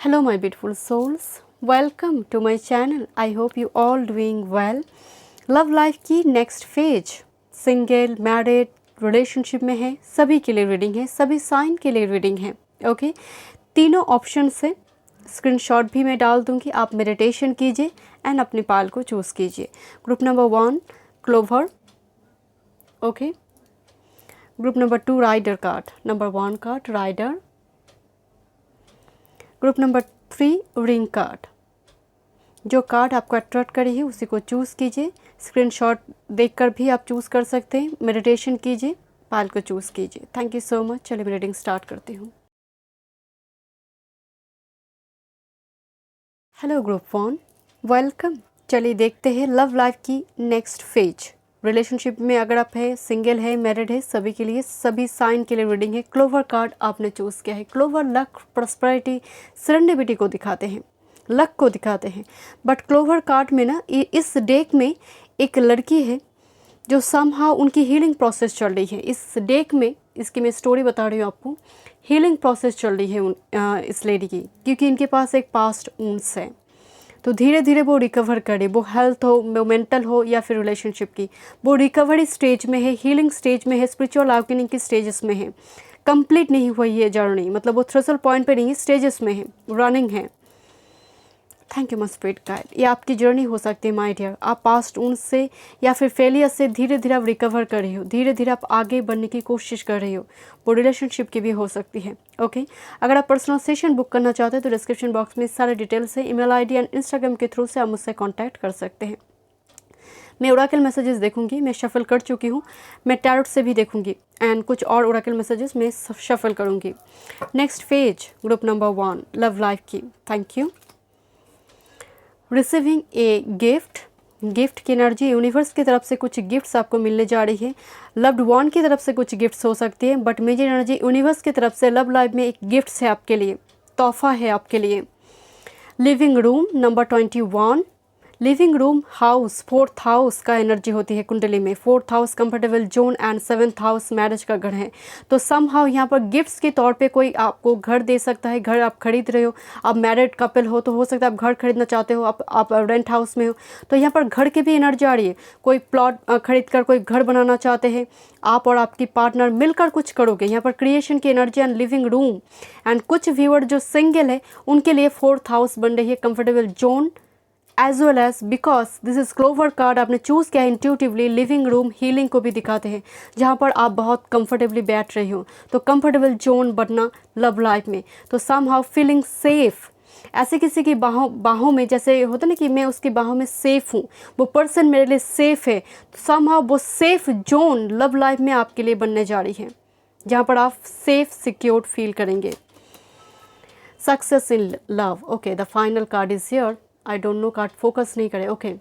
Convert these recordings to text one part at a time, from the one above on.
Hello my beautiful souls, welcome to my channel. I hope you all doing well. Love life की next phase, single, married, relationship में है, सभी के लिए reading है, सभी साइन के लिए रीडिंग है। ओके, तीनों ऑप्शन से स्क्रीनशॉट भी मैं डाल दूंगी, आप मेडिटेशन कीजिए एंड अपने पाल को चूज़ कीजिए। Group number 1 clover, okay. Group number 2 rider card, number 1 card rider. Group number 3 ring card. जो कार्ड आपको अट्रैक्ट करी है उसी को चूज़ कीजिए। स्क्रीनशॉट देखकर भी आप चूज़ कर सकते हैं, मेडिटेशन कीजिए, पाल को चूज़ कीजिए। Thank you so much. चलिए मैं रीडिंग स्टार्ट करती हूँ। Hello group 1, welcome. चलिए देखते हैं लव लाइफ की नेक्स्ट फेज। रिलेशनशिप में अगर आप है, सिंगल है, मैरिड है, सभी के लिए, सभी साइन के लिए रीडिंग है। क्लोवर कार्ड आपने चूज़ किया है। क्लोवर लक, प्रॉस्पेरिटी, सेरेंडिपिटी को दिखाते हैं, लक को दिखाते हैं। बट क्लोवर कार्ड में ना इस डेक में एक लड़की है जो समहाउ उनकी हीलिंग प्रोसेस चल रही है। इस डेक में, इसकी मैं स्टोरी बता रही हूँ आपको, हीलिंग प्रोसेस चल रही है इस लेडी की, क्योंकि इनके पास एक पास्ट वुंड्स है। तो धीरे धीरे वो रिकवर करे, वो हेल्थ हो, वो मेंटल हो या फिर रिलेशनशिप की, वो रिकवरी स्टेज में है, हीलिंग स्टेज में है, स्पिरिचुअल अवेकनिंग की स्टेजेस में है। कंप्लीट नहीं हुई है जर्नी, मतलब वो थ्रेशोल्ड पॉइंट पे नहीं है, स्टेजेस में है, रनिंग है। Thank you my spirit guide. ये आपकी जर्नी हो सकती है माय डियर। आप पास्ट उन से या फिर फेलियर से धीरे धीरे आप रिकवर कर रही हो, धीरे धीरे आप आगे बढ़ने की कोशिश कर रही हो। वो रिलेशनशिप की भी हो सकती है। ओके, अगर आप पर्सनल सेशन बुक करना चाहते हैं तो डिस्क्रिप्शन बॉक्स में सारे डिटेल्स है। ईमेल आईडी एंड इंस्टाग्राम के थ्रू से आप मुझसे कॉन्टैक्ट कर सकते हैं। मैं ओरेकल मैसेजेस देखूंगी, मैं शफल कर चुकी हूँ। मैं टैरोट से भी देखूंगी एंड कुछ और ओरेकल मैसेजेस मैं शफल करूँगी। Next phase group number 1 love life की। Thank you. Receiving a gift, gift की एनर्जी, यूनिवर्स की तरफ से कुछ गिफ्ट्स आपको मिलने जा रही है। लव्ड वन की तरफ से कुछ गिफ्ट्स हो सकती है, बट मेजर एनर्जी यूनिवर्स की तरफ से लव लाइफ में एक गिफ्ट्स है आपके लिए, तोहफा है आपके लिए। Living room number 21, living room house, 4th house का एनर्जी होती है कुंडली में। 4th house comfortable zone and 7th house marriage का घर है। तो सम हाउ यहाँ पर गिफ्ट्स के तौर पे कोई आपको घर दे सकता है। घर आप खरीद रहे हो, आप मैरिड कपल हो तो हो सकता है आप घर खरीदना चाहते हो, आप रेंट हाउस में हो, तो यहाँ पर घर की भी एनर्जी आ रही है। कोई प्लॉट खरीद कर कोई घर बनाना चाहते हैं, आप और आपकी पार्टनर मिलकर कुछ करोगे। यहाँ पर क्रिएशन की energy and living room and कुछ व्यूअर जो सिंगल है उनके लिए 4th हाउस बन रही है, comfortable zone as well as, because this is clover card आपने चूज़ किया इंट्यूटिवली। लिविंग रूम हीलिंग को भी दिखाते हैं, जहाँ पर आप बहुत कंफर्टेबली बैठ रही हो। तो कंफर्टेबल जोन बनना लव लाइफ में, तो सम हाउ फीलिंग सेफ, ऐसे किसी की बाहों में, जैसे होता ना कि मैं उसकी बाहों में सेफ हूँ, वो पर्सन मेरे लिए सेफ है। तो सम हाउ वो सेफ जोन लव लाइफ में आपके लिए बनने जा रही है, जहाँ पर आप सेफ सिक्योर्ड फील करेंगे। Success in love, okay, the final card is here. I don't know, card focus नहीं करे। ओके,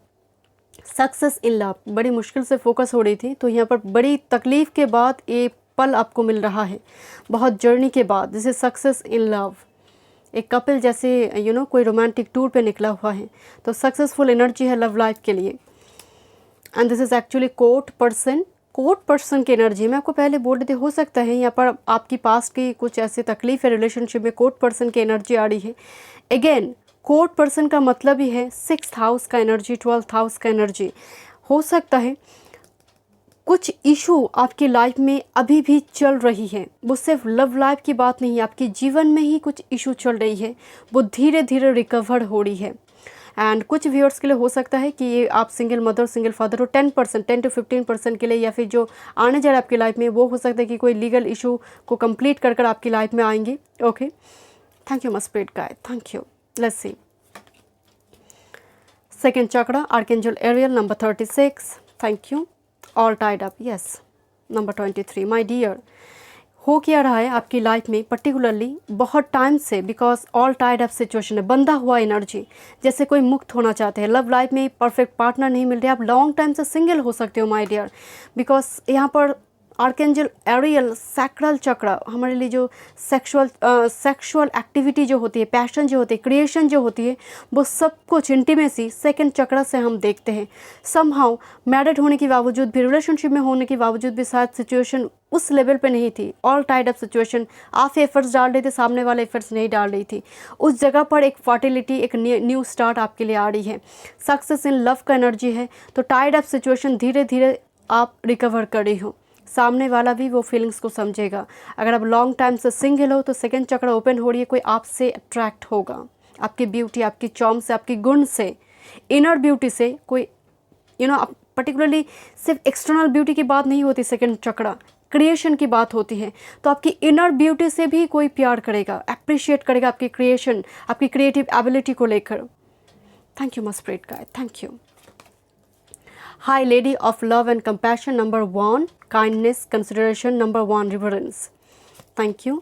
सक्सेस इन लव, बड़ी मुश्किल से फोकस हो रही थी, तो यहाँ पर बड़ी तकलीफ़ के बाद ये पल आपको मिल रहा है, बहुत जर्नी के बाद। This is success in love. एक कपल जैसे कोई रोमांटिक टूर पे निकला हुआ है, तो सक्सेसफुल एनर्जी है लव लाइफ के लिए। And this is actually court person, court person की एनर्जी। मैं आपको पहले बोल रही थी, हो सकता है यहाँ पर आपकी पास्ट की कुछ ऐसी तकलीफ है रिलेशनशिप में, कोर्ट पर्सन की एनर्जी आ रही है। अगेन कोर्ट पर्सन का मतलब ही है 6th हाउस का एनर्जी, 12th हाउस का एनर्जी। हो सकता है कुछ इशू आपकी लाइफ में अभी भी चल रही है, वो सिर्फ लव लाइफ की बात नहीं है, आपके जीवन में ही कुछ इशू चल रही है, वो धीरे धीरे रिकवर हो रही है। एंड कुछ व्यूअर्स के लिए हो सकता है कि ये आप सिंगल मदर, सिंगल फादर हो, 10% 10 to 15% के लिए, या फिर जो आने जा रहा है आपकी लाइफ में, वो हो सकता है कि कोई लीगल इशू को कंप्लीट कर कर आपकी लाइफ में आएंगे। Okay, thank you my spirit guide, thank you. Let's see second chakra, archangel Ariel number 36, thank you. All tied up, yes, number 23। My dear, हो क्या रहा है आपकी लाइफ में पर्टिकुलरली बहुत टाइम से, because all tied up situation है, बंधा हुआ एनर्जी, जैसे कोई मुक्त होना चाहते हैं। लव लाइफ में परफेक्ट पार्टनर नहीं मिल रहे, आप लॉन्ग टाइम से सिंगल हो सकते हो माय डियर, बिकॉज यहाँ पर आर्कएंजल एरियल सैक्रल चक्र हमारे लिए जो सेक्सुअल एक्टिविटी जो होती है, पैशन जो होती है, क्रिएशन जो होती है, वो सब कुछ इंटीमेसी सेकंड चक्र से हम देखते हैं। समहाउ मैरिड होने के बावजूद भी, रिलेशनशिप में होने के बावजूद भी शायद सिचुएशन उस लेवल पे नहीं थी, ऑल टाइड अप सिचुएशन, आप एफर्ट्स डाल रहे थे, सामने वाले एफर्ट्स नहीं डाल रही थी, उस जगह पर एक फर्टिलिटी, एक न्यू स्टार्ट आपके लिए आ रही है। सक्सेस इन लव का एनर्जी है, तो टाइड अप सिचुएशन धीरे धीरे आप रिकवर कर रही हो, सामने वाला भी वो फीलिंग्स को समझेगा। अगर आप लॉन्ग टाइम से सिंगल हो तो सेकंड चक्र ओपन हो रही है, कोई आपसे अट्रैक्ट होगा, आपकी ब्यूटी, आपकी चॉर्म से, आपकी गुण से, इनर ब्यूटी से, कोई पर्टिकुलरली सिर्फ एक्सटर्नल ब्यूटी की बात नहीं होती, सेकंड चक्र क्रिएशन की बात होती है। तो आपकी इनर ब्यूटी से भी कोई प्यार करेगा, अप्रिशिएट करेगा आपकी क्रिएशन, आपकी क्रिएटिव एबिलिटी को लेकर। Thank you my spirit guide, thank you. High Lady of Love and Compassion, number 1, kindness, consideration, number 1, reverence. Thank you.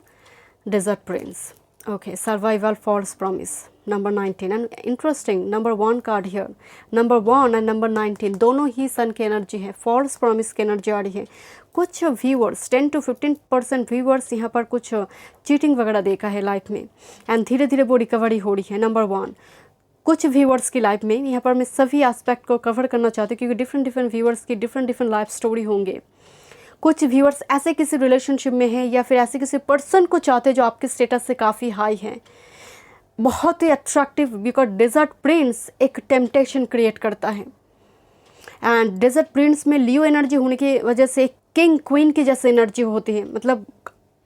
Desert Prince. Okay, survival, false promise, number 19. And interesting, number 1 card here. Number 1 and number 19 दोनों ही सन की energy है, false promise की energy आ रही है। कुछ viewers 10 to 15% viewers यहाँ पर कुछ चीटिंग वगैरह देखा है लाइफ में, एंड धीरे धीरे वो रिकवरी हो रही है। नंबर 1 कुछ व्यूअर्स की लाइफ में, यहाँ पर मैं सभी एस्पेक्ट को कवर करना चाहती हूँ क्योंकि डिफरेंट व्यूअर्स की डिफरेंट लाइफ स्टोरी होंगे। कुछ व्यूअर्स ऐसे किसी रिलेशनशिप में है या फिर ऐसे किसी पर्सन को चाहते हैं जो आपके स्टेटस से काफ़ी हाई है, बहुत ही अट्रैक्टिव, बिकॉज डेजर्ट प्रिंस एक टेम्पटेशन क्रिएट करता है, एंड डेजर्ट प्रिंस में लियो एनर्जी होने की वजह से किंग क्वीन की जैसे एनर्जी होती है, मतलब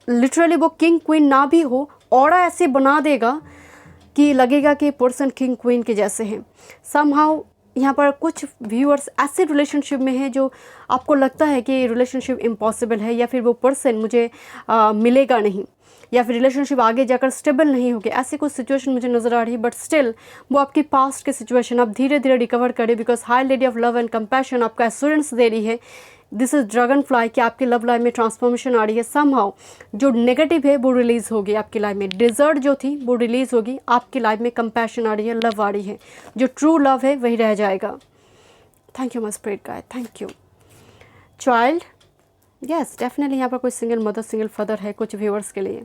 लिटरली वो किंग क्वीन ना भी हो, ऑरा ऐसे बना देगा कि लगेगा कि पर्सन किंग क्वीन के जैसे हैं। समहाउ यहाँ पर कुछ व्यूअर्स ऐसे रिलेशनशिप में हैं जो आपको लगता है कि रिलेशनशिप इम्पॉसिबल है, या फिर वो पर्सन मुझे मिलेगा नहीं, या फिर रिलेशनशिप आगे जाकर स्टेबल नहीं होगी, ऐसी कुछ सिचुएशन मुझे नज़र आ रही है। बट स्टिल वो आपकी पास्ट के सिचुएशन आप धीरे धीरे रिकवर करें, because high lady of love and compassion आपका एश्योरेंस दे रही है, दिस इज ड्रैगन फ्लाई, कि आपकी लव लाइफ में ट्रांसफॉर्मेशन आ रही है। समहाउ जो नेगेटिव है वो रिलीज़ होगी आपकी लाइफ में, डिज़र्ट जो थी वो रिलीज़ होगी आपकी लाइफ में, कंपैशन आ रही है, लव आ रही है, जो ट्रू लव है वही रह जाएगा। Thank you my spirit guide, thank you. Child, yes definitely यहाँ पर कोई सिंगल मदर, सिंगल फादर है कुछ व्यूअर्स के लिए।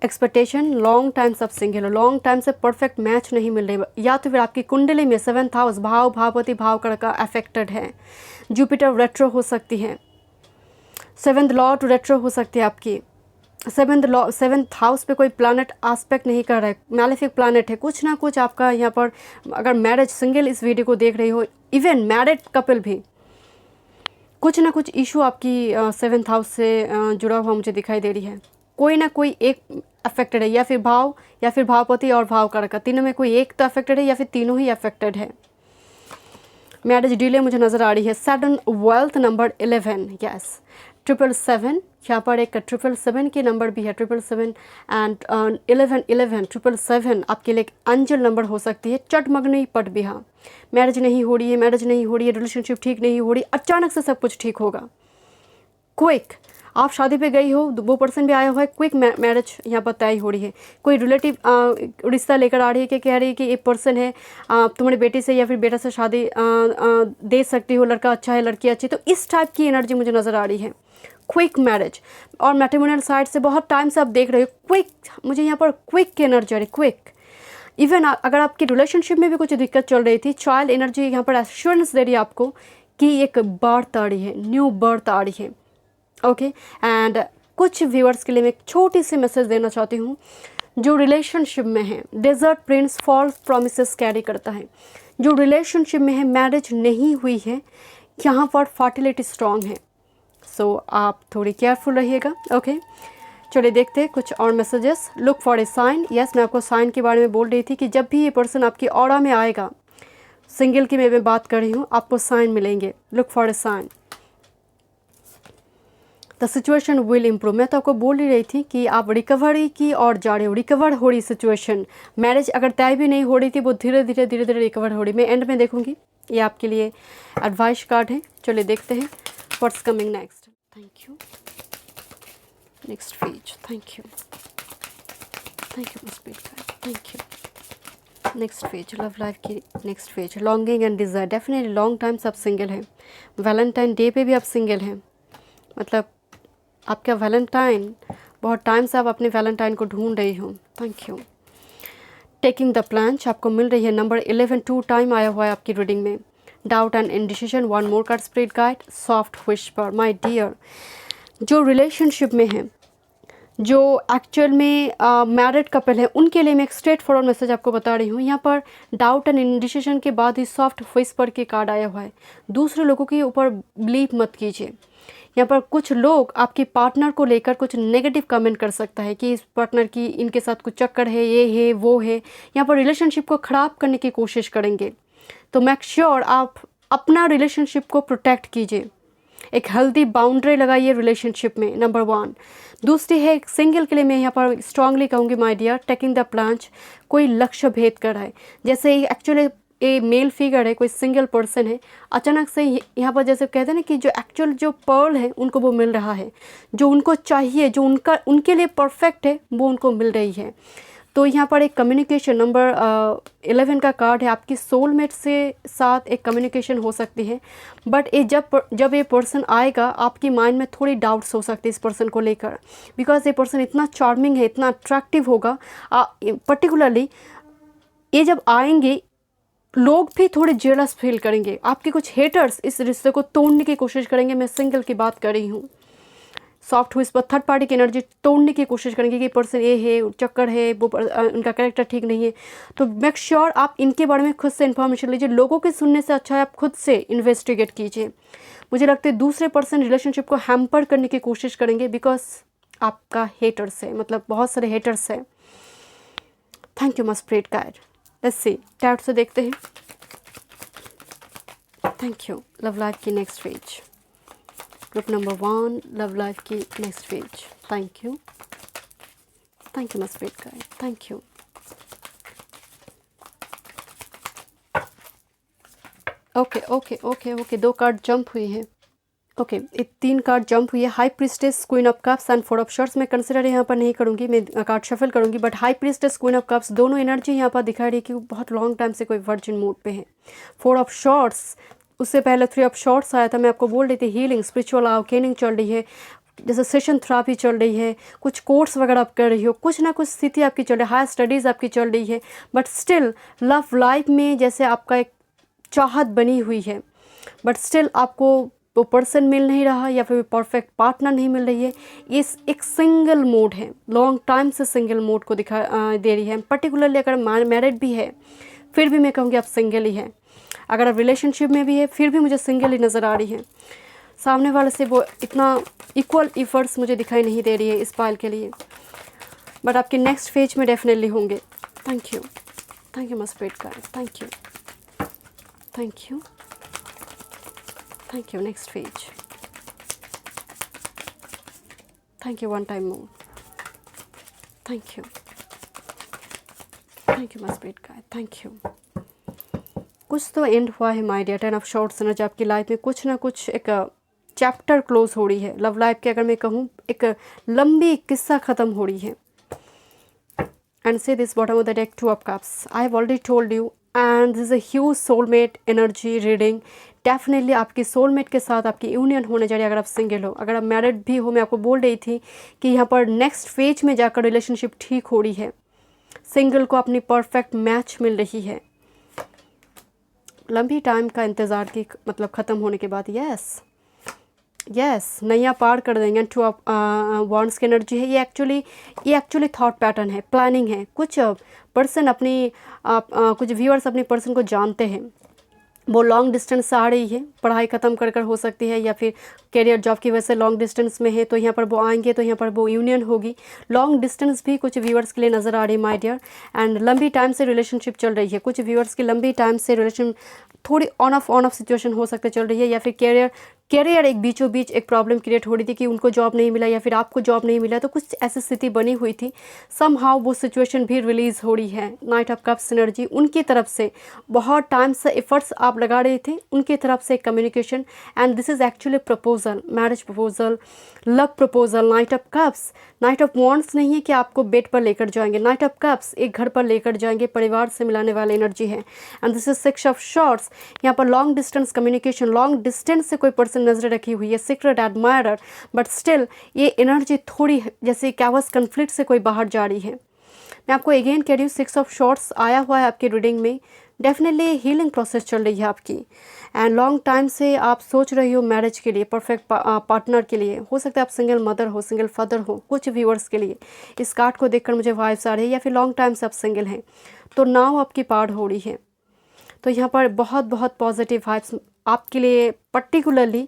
एक्सपेक्टेशन, लॉन्ग टाइम से आप सिंगल हो, लॉन्ग टाइम से परफेक्ट मैच नहीं मिल रही, या तो फिर आपकी कुंडली में 7th हाउस भावपति भाव का अफेक्टेड है, जुपिटर रेट्रो हो सकती है, 7th लॉर्ड रेट्रो हो सकती है आपकी, 7th हाउस पे कोई प्लानट आस्पेक्ट नहीं कर रहा है, मैलेफिक प्लानट है, कुछ ना कुछ आपका यहाँ पर, अगर मैरिज सिंगल इस वीडियो को देख रही हो, इवन मैरिड कपल भी, कुछ ना कुछ इशू आपकी 7th हाउस से जुड़ा हुआ मुझे दिखाई दे रही है। कोई ना कोई एक अफेक्टेड है, या फिर भाव, या फिर भावपति और भाव कारक, तीनों में कोई एक तो अफेक्टेड है या फिर तीनों ही अफेक्टेड है। मैरिज डिले मुझे नज़र आ रही है। सडन वेल्थ, नंबर 11, यस 777, यहाँ पर एक 777 के नंबर भी है, 777 एंड 11 777 आपके लिए एक अंजल नंबर हो सकती है। चटमगनी पट बिहा, मैरिज नहीं हो रही है, रिलेशनशिप ठीक नहीं हो रही, अचानक से सब कुछ ठीक होगा, क्विक, आप शादी पे गई हो, वो पर्सन भी आया हुआ है, क्विक मैरिज यहाँ पर तय हो रही है। कोई रिलेटिव रिश्ता लेकर आ रही है कि कह रही है कि एक पर्सन है, तुम्हारे बेटे से या फिर बेटा से शादी दे सकती हो, लड़का अच्छा है, लड़की अच्छी, तो इस टाइप की एनर्जी मुझे नज़र आ रही है। क्विक मैरिज, और मैट्रिमोनियल साइड से बहुत टाइम से आप देख रहे हो, क्विक, मुझे यहाँ पर क्विक की एनर्जी आ रही है, क्विक। इवन अगर आपकी रिलेशनशिप में भी कुछ दिक्कत चल रही थी, चाइल्ड एनर्जी यहाँ पर एश्योरेंस दे रही है आपको कि एक बर्थ आ रही है, न्यू बर्थ आ रही है। ओके, एंड कुछ व्यूअर्स के लिए मैं एक छोटी सी मैसेज देना चाहती हूँ, जो रिलेशनशिप में है, desert prince false promises carry करता है, जो रिलेशनशिप में है, मैरिज नहीं हुई है, यहाँ पर फर्टिलिटी स्ट्रॉन्ग है, सो आप थोड़ी केयरफुल रहिएगा। ओके, चलिए देखते हैं कुछ और messages. Look for a sign, yes मैं आपको साइन के बारे में बोल रही थी कि जब भी ये पर्सन आपकी ऑरा में आएगा, सिंगल की मैं बात कर रही हूँ, आपको साइन मिलेंगे। Look for a sign, the situation will improve. मैं तो आपको बोल ही रही थी कि आप रिकवरी की ओर जा रहे हो, रिकवर हो रही सिचुएशन, मैरिज अगर तय भी नहीं हो रही थी, वो धीरे धीरे रिकवर हो रही। मैं एंड में देखूंगी, ये आपके लिए एडवाइस कार्ड है। चलिए देखते हैं what's coming next. Thank you, next page, thank you thank you. Next page, love life की next page, longing and desire, definitely long time से आप सिंगल हैं, वैलेंटाइन डे पे भी आप सिंगल हैं, मतलब आपका वैलेंटाइन, बहुत टाइम से आप अपने वैलेंटाइन को ढूंढ रही हो। Thank you. टेकिंग द प्लांच आपको मिल रही है नंबर 11, 2 टाइम आया हुआ है आपकी रीडिंग में। Doubt and indecision, one more card spirit guide, soft whisper. My dear, जो रिलेशनशिप में है, जो एक्चुअल में मैरिड कपल है, उनके लिए मैं एक स्ट्रेट फॉरवर्ड मैसेज आपको बता रही हूँ। यहाँ पर डाउट एंड इंडिसीजन के बाद ही सॉफ्ट विस्पर के कार्ड आया हुआ है। दूसरे लोगों के ऊपर बिलीव मत कीजिए। यहाँ पर कुछ लोग आपके पार्टनर को लेकर कुछ नेगेटिव कमेंट कर सकता है कि इस पार्टनर की, इनके साथ कुछ चक्कर है, ये है वो है। यहाँ पर रिलेशनशिप को ख़राब करने की कोशिश करेंगे। तो मेक श्योर आप अपना रिलेशनशिप को प्रोटेक्ट कीजिए। एक हेल्दी बाउंड्री लगाइए रिलेशनशिप में, नंबर 1। दूसरी है, एक सिंगल के लिए मैं यहाँ पर स्ट्रांगली कहूँगी माय डियर, टेकिंग द प्लांच, कोई लक्ष्य भेद कर रहा है। जैसे एक्चुअली ये मेल फिगर है, कोई सिंगल पर्सन है, अचानक से यहाँ पर जैसे कहते हैं ना कि जो एक्चुअल जो पर्ल है उनको वो मिल रहा है, जो उनको चाहिए, जो उनके लिए परफेक्ट है वो उनको मिल रही है। तो यहाँ पर एक कम्युनिकेशन, नंबर 11 का कार्ड है, आपकी सोलमेट से साथ एक कम्युनिकेशन हो सकती है। बट ये जब ये पर्सन आएगा, आपकी माइंड में थोड़ी डाउट्स हो सकती है इस पर्सन को लेकर, बिकॉज ये पर्सन इतना चार्मिंग है, इतना अट्रैक्टिव होगा। पर्टिकुलरली ये जब आएंगे, लोग भी थोड़े जेलस फील करेंगे। आपके कुछ हेटर्स इस रिश्ते को तोड़ने की कोशिश करेंगे। मैं सिंगल की बात कर रही हूँ। सॉफ्ट हुई इस पर थर्ड पार्टी की एनर्जी तोड़ने की कोशिश करेंगे कि पर्सन ये है, चक्कर है, वो उनका कैरेक्टर ठीक नहीं है। तो मेक श्योर आप इनके बारे में खुद से इन्फॉर्मेशन लीजिए। लोगों के सुनने से अच्छा है आप खुद से इन्वेस्टिगेट कीजिए। मुझे लगता है दूसरे पर्सन रिलेशनशिप को हैम्पर करने की कोशिश करेंगे, बिकॉज आपका हेटर्स है, मतलब बहुत सारे हेटर्स है। Thank you my spirit guide. Let's see, tarot से देखते हैं। Thank you. लव लाइफ की next page, group number 1, love life की next page. Thank you. Thank you my spirit guide. Thank you. Okay okay okay okay, 2 card jump हुई है। Okay, 3 card jump हुई है। High priestess, queen of cups and 4 of swords. मैं consider यहाँ पर नहीं करूँगी, मैं कार्ड शफल करूँगी। But high priestess, queen of cups, दोनों एनर्जी यहाँ पर दिखा रही है कि वो बहुत लॉन्ग टाइम से कोई वर्जिन मूड पे है। 4 ऑफ शॉर्ट्स, उससे पहले 3 ऑफ शॉर्ट्स आया था। मैं आपको बोल रही थी हीलिंग, स्पिरिचुअल अवेकनिंग चल रही है, जैसे सेशन थेरेपी चल रही है, कुछ कोर्स वगैरह आप कर रही हो, कुछ ना कुछ स्थिति आपकी चल रही है, हायर स्टडीज़ आपकी चल रही है। बट स्टिल लव लाइफ में जैसे आपका एक चाहत बनी हुई है, बट स्टिल आपको वो पर्सन मिल नहीं रहा या फिर परफेक्ट पार्टनर नहीं मिल रही है। ये एक सिंगल मोड है, लॉन्ग टाइम से सिंगल मोड को दिखा दे रही है। पर्टिकुलरली अगर मैरिड भी है फिर भी मैं कहूँगी आप सिंगल ही हैं। अगर आप रिलेशनशिप में भी है फिर भी मुझे सिंगल ही नज़र आ रही है। सामने वाले से वो इतना इक्वल इफर्ट्स मुझे दिखाई नहीं दे रही है इस पाइल के लिए, बट आपके नेक्स्ट फेज में डेफिनेटली होंगे। Thank you. Thank you my spirit guide. Thank you. Thank you. Thank you. Next page. Thank you. One time more. Thank you. Thank you, my spirit guide. Thank you. कुछ तो end हुआ है my dear. 10 of shorts energy आपकी life में कुछ ना कुछ एक चैप्टर क्लोज हो रही है। लव लाइफ की अगर मैं कहूँ एक लंबी किस्सा ख़त्म हो रही है। एंड से this bottom of the deck, 2 of cups. I have already told you and this is a huge soulmate energy reading. Definitely आपकी सोलमेट के साथ आपकी यूनियन होने जा रही है। अगर आप सिंगल हो, अगर आप मैरिड भी हो, मैं आपको बोल रही थी कि यहाँ पर नेक्स्ट फेज में जाकर रिलेशनशिप ठीक हो रही है। सिंगल को अपनी परफेक्ट मैच मिल रही है। लंबी टाइम का इंतज़ार की मतलब ख़त्म होने के बाद यस नैया पार कर देंगे। 2 ऑफ वॉन्ड्स की एनर्जी है। ये एक्चुअली थॉट पैटर्न है, प्लानिंग है। कुछ पर्सन अपनी कुछ व्यूअर्स अपने पर्सन को जानते हैं, वो लॉन्ग डिस्टेंस से आ रही है, पढ़ाई ख़त्म कर हो सकती है या फिर कैरियर जॉब की वजह से लॉन्ग डिस्टेंस में है, तो यहाँ पर वो आएंगे तो यहाँ पर वो यूनियन होगी। लॉन्ग डिस्टेंस भी कुछ व्यूअर्स के लिए नज़र आ रही है माय डियर। एंड लंबी टाइम से रिलेशनशिप चल रही है। कुछ व्यूअर्स की लंबी टाइम से रिलेशन थोड़ी ऑन ऑफ सिचुएशन हो सकते चल रही है, या फिर कैरियर एक बीचों बीच एक प्रॉब्लम क्रिएट हो रही थी कि उनको जॉब नहीं मिला या फिर आपको जॉब नहीं मिला, तो कुछ ऐसी स्थिति बनी हुई थी। समहाउ वो सिचुएशन भी रिलीज़ हो रही है। नाइट ऑफ कप्स एनर्जी, उनकी तरफ से बहुत टाइम से एफर्ट्स आप लगा रहे थे, उनकी तरफ से communication. And this is actually proposal, marriage proposal, love proposal. Night of cups, night of wands नहीं है कि आपको बेड पर लेकर जाएंगे। नाइट ऑफ कप्स एक घर पर लेकर जाएंगे, परिवार से मिलाने वाली एनर्जी है। And this is 6 of shorts. यहाँ पर long distance communication, long distance से कोई पर्सन नज़रें रखी हुई है, सीक्रेट एडमायरर, बट स्टिल ये एनर्जी थोड़ी जैसे कैवस कन्फ्लिक्ट से कोई बाहर जा रही है। मैं आपको अगेन कह रही हूँ 6 ऑफ शॉर्ट्स आया हुआ है आपकी रीडिंग में। डेफिनेटली हीलिंग प्रोसेस चल रही है आपकी, एंड लॉन्ग टाइम से आप सोच रही हो मैरिज के लिए, परफेक्ट पार्टनर के लिए। हो सकता है आप सिंगल मदर हो, सिंगल फादर हो। कुछ व्यूअर्स के लिए इस कार्ड को देखकर मुझे वाइब्स आ रही है, या फिर लॉन्ग टाइम से आप सिंगल हैं तो नाउ आपकी पार्ट हो रही है। तो यहाँ पर बहुत बहुत पॉजिटिव वाइब्स आपके लिए, पर्टिकुलरली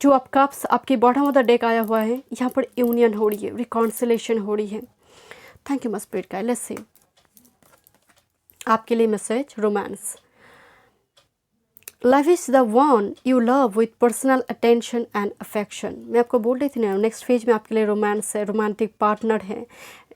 जो आप कप्स आपकी बॉटम ऑफ द डेक आया हुआ है, यहाँ पर यूनियन हो रही है, रिकॉन्सिलेशन हो रही है। Thank you spirit guide. Let's सी आपके लिए message romance. Life is the one you love with personal attention and affection. मैं आपको बोल रही थी ना, नेक्स्ट फेज में आपके लिए रोमांस है, रोमांटिक पार्टनर है,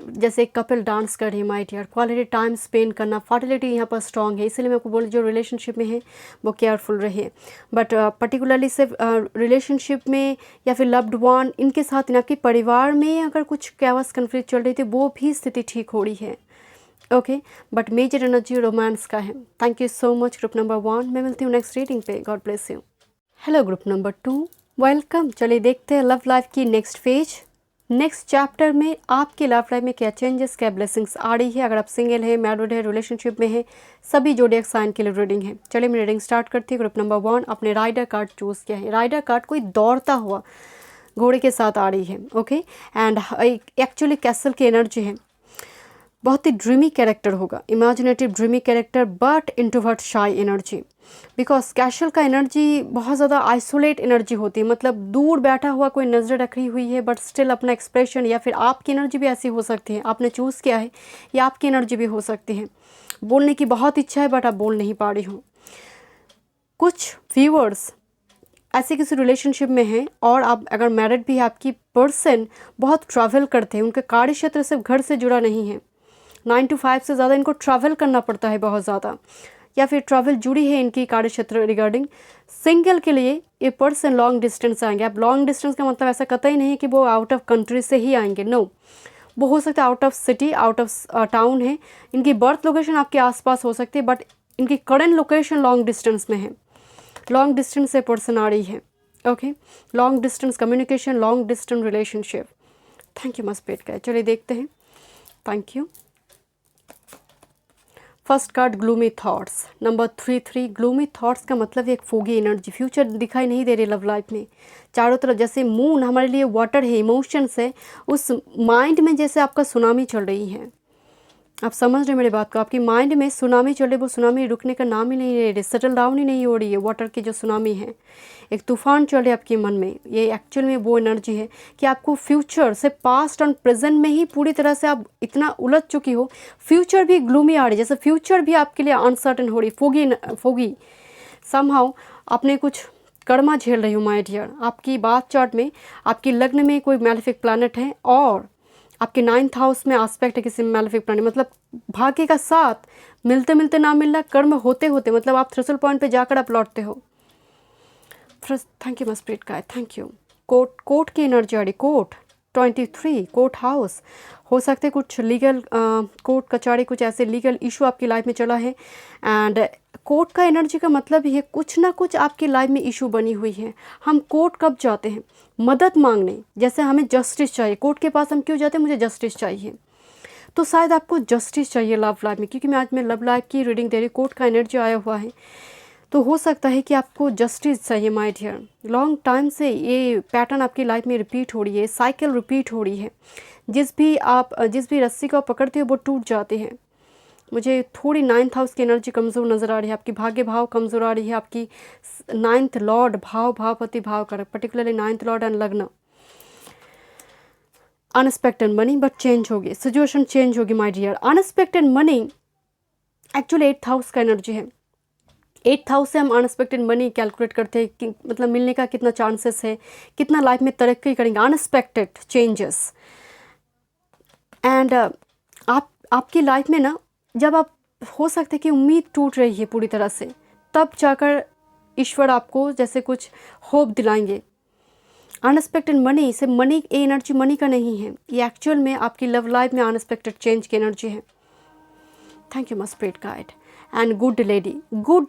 जैसे एक कपल डांस कर रही है my dear, quality time spend करना, फर्टिलिटी यहाँ पर स्ट्रॉन्ग है। इसलिए मैं आपको बोल, जो रिलेशनशिप में है वो केयरफुल रहिए। बट पर्टिकुलरली सिर्फ रिलेशनशिप में या फिर लव्ड वन, इनके साथ आपके परिवार में अगर कुछ कैवस कन्फ्लिक्ट चल रही थी, वो भी स्थिति ठीक हो रही है। Okay, but major energy romance का है। Thank you so much group number 1। मैं मिलती हूँ नेक्स्ट रीडिंग पे। God bless you. Hello group number 2, welcome. चलिए देखते हैं लव लाइफ की नेक्स्ट फेज, नेक्स्ट चैप्टर में आपकी लव लाइफ में क्या चेंजेस, क्या ब्लेसिंग्स आ रही है। अगर आप सिंगल है, मैरिड है, रिलेशनशिप में है, सभी जोडिएक साइन के लिए रीडिंग है। चलिए मैं रीडिंग स्टार्ट करती हूँ। ग्रुप नंबर 1, अपने राइडर कार्ड चूज़ किया है। राइडर कार्ड कोई दौड़ता हुआ घोड़े के साथ आ रही है। ओके, एंड एक्चुअली कैसल की एनर्जी है। बहुत ही ड्रीमी कैरेक्टर होगा, imaginative dreamy character, but introvert शाई एनर्जी। बिकॉज कैशल का एनर्जी बहुत ज़्यादा आइसोलेट एनर्जी होती है, मतलब दूर बैठा हुआ कोई नज़र रखी हुई है, बट स्टिल अपना एक्सप्रेशन, या फिर आपकी एनर्जी भी ऐसी हो सकती है, आपने चूज़ किया है, या आपकी एनर्जी भी हो सकती है। बोलने की बहुत इच्छा है बट आप बोल नहीं पा रही हो। कुछ व्यूअर्स ऐसे किसी रिलेशनशिप में हैं, और आप अगर मैरिड भी है, आपकी पर्सन बहुत ट्रैवल करते हैं, उनके कार्य क्षेत्र सिर्फ घर से जुड़ा नहीं है, 9 to 5 से ज़्यादा इनको ट्रैवल करना पड़ता है बहुत ज़्यादा, या फिर ट्रैवल जुड़ी है इनकी कार्य क्षेत्र रिगार्डिंग। सिंगल के लिए ये पर्सन लॉन्ग डिस्टेंस आएंगे। अब लॉन्ग डिस्टेंस का मतलब ऐसा कतई नहीं है कि वो आउट ऑफ कंट्री से ही आएंगे, नो, वो हो सकता है out of city, out of town है। इनकी बर्थ लोकेशन आपके आसपास हो सकती है, बट इनकी करंट लोकेशन लॉन्ग डिस्टेंस में है। लॉन्ग डिस्टेंस से पर्सन आ रही है। Okay, long distance communication, long distance relationship. Thank you मस्पेट का। चलिए देखते हैं। Thank you. First card gloomy thoughts, number 3 gloomy thoughts का मतलब एक फोगी एनर्जी, फ्यूचर दिखाई नहीं दे रही लव लाइफ में। चारों तरफ जैसे मून हमारे लिए वाटर है, इमोशंस है, उस माइंड में जैसे आपका सुनामी चल रही है। आप समझ रहे मेरी बात को, आपकी माइंड में सुनामी चल रही, वो सुनामी रुकने का नाम ही नहीं ले रही, सेटल डाउन ही नहीं हो रही है। वाटर की जो सुनामी है, एक तूफान चल रही है आपके मन में। ये एक्चुअल में वो एनर्जी है कि आपको फ्यूचर से पास्ट और प्रेजेंट में ही पूरी तरह से आप इतना उलझ चुकी हो, फ्यूचर भी ग्लूमी आ रही है, जैसे फ्यूचर भी आपके लिए अनसर्टन हो रही, फोगी समहाउ। आपने कुछ कर्मा झेल रही हो माय डियर। आपकी बात चार्ट में आपकी लग्न में कोई मैलेफिक प्लैनेट है, और आपके 9th हाउस में एस्पेक्ट है किसी मैलेफिक प्लैनेट, मतलब भाग्य का साथ मिलते मिलते ना मिलना, कर्म होते होते, मतलब आप थ्रेशोल्ड पॉइंट पे जाकर आप लौटते हो। थैंक यू मस्पिरिट का, थैंक यू। कोर्ट की एनर्जी आ रही, कोर्ट 23, कोर्ट हाउस। हो सकते कुछ लीगल कोर्ट कचहरी, कुछ ऐसे लीगल इशू आपकी लाइफ में चला है, एंड कोर्ट का एनर्जी का मतलब ये कुछ ना कुछ आपकी लाइफ में इशू बनी हुई है। हम कोर्ट कब जाते हैं? मदद मांगने, जैसे हमें जस्टिस चाहिए। कोर्ट के पास हम क्यों जाते हैं? मुझे जस्टिस चाहिए। तो शायद आपको जस्टिस चाहिए लव लाइफ में, क्योंकि मैं लव लाइफ की रीडिंग दे रही, कोर्ट का एनर्जी आया हुआ है, तो हो सकता है कि आपको जस्टिस चाहिए माय डियर। लॉन्ग टाइम से ये पैटर्न आपकी लाइफ में रिपीट हो रही है, साइकिल रिपीट हो रही है। जिस भी रस्सी को आप पकड़ते हो वो टूट जाते हैं। मुझे थोड़ी 9th हाउस की एनर्जी कमज़ोर नज़र आ रही है, आपकी भाग्य भाव कमज़ोर आ रही है, आपकी 9th लॉर्ड भावपति भाव कर, पर्टिकुलरली 9th लॉर्ड एंड लग्न। अनएक्सपेक्टेड मनी बट चेंज होगी, सिचुएशन चेंज होगी my dear. Unexpected money actually 8th house का एनर्जी है। 8th हाउस से हम अनएक्सपेक्टेड मनी कैलकुलेट करते हैं कि मतलब मिलने का कितना चांसेस है, कितना लाइफ में तरक्की करेंगे, अनएक्सपेक्टेड चेंजेस। एंड आपकी लाइफ में ना, जब आप हो सकते कि उम्मीद टूट रही है पूरी तरह से, तब जाकर ईश्वर आपको जैसे कुछ होप दिलाएंगे। अनएक्सपेक्टेड मनी से, मनी ये एनर्जी मनी का नहीं है, ये एक्चुअल में आपकी लव लाइफ में अनएक्सपेक्टेड चेंज की एनर्जी है। Thank you my spirit guide. And good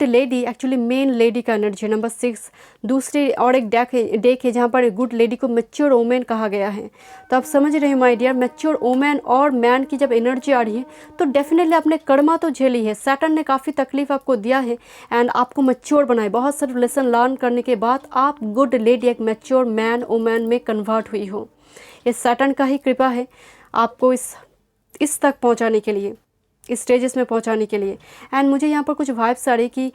lady actually main lady का एनर्जी। नंबर 6 दूसरी और एक डेक है जहाँ पर गुड लेडी को मैच्योर वोमेन कहा गया है। तो आप समझ रहे हैं माय डियर, मैच्योर वोमेन और मैन की जब एनर्जी आ रही है तो डेफिनेटली आपने कर्मा तो झेली है, सैटर्न ने काफ़ी तकलीफ आपको दिया है एंड आपको मैच्योर बनाए। बहुत सारे लेसन लर्न करने के बाद आप गुड लेडी एक मैच्योर मैन वोमेन में कन्वर्ट हुई हो। ये सैटर्न का ही कृपा है आपको इस तक पहुँचाने के लिए, इस स्टेजेस में पहुंचाने के लिए। एंड मुझे यहाँ पर कुछ वाइब्स आ रही कि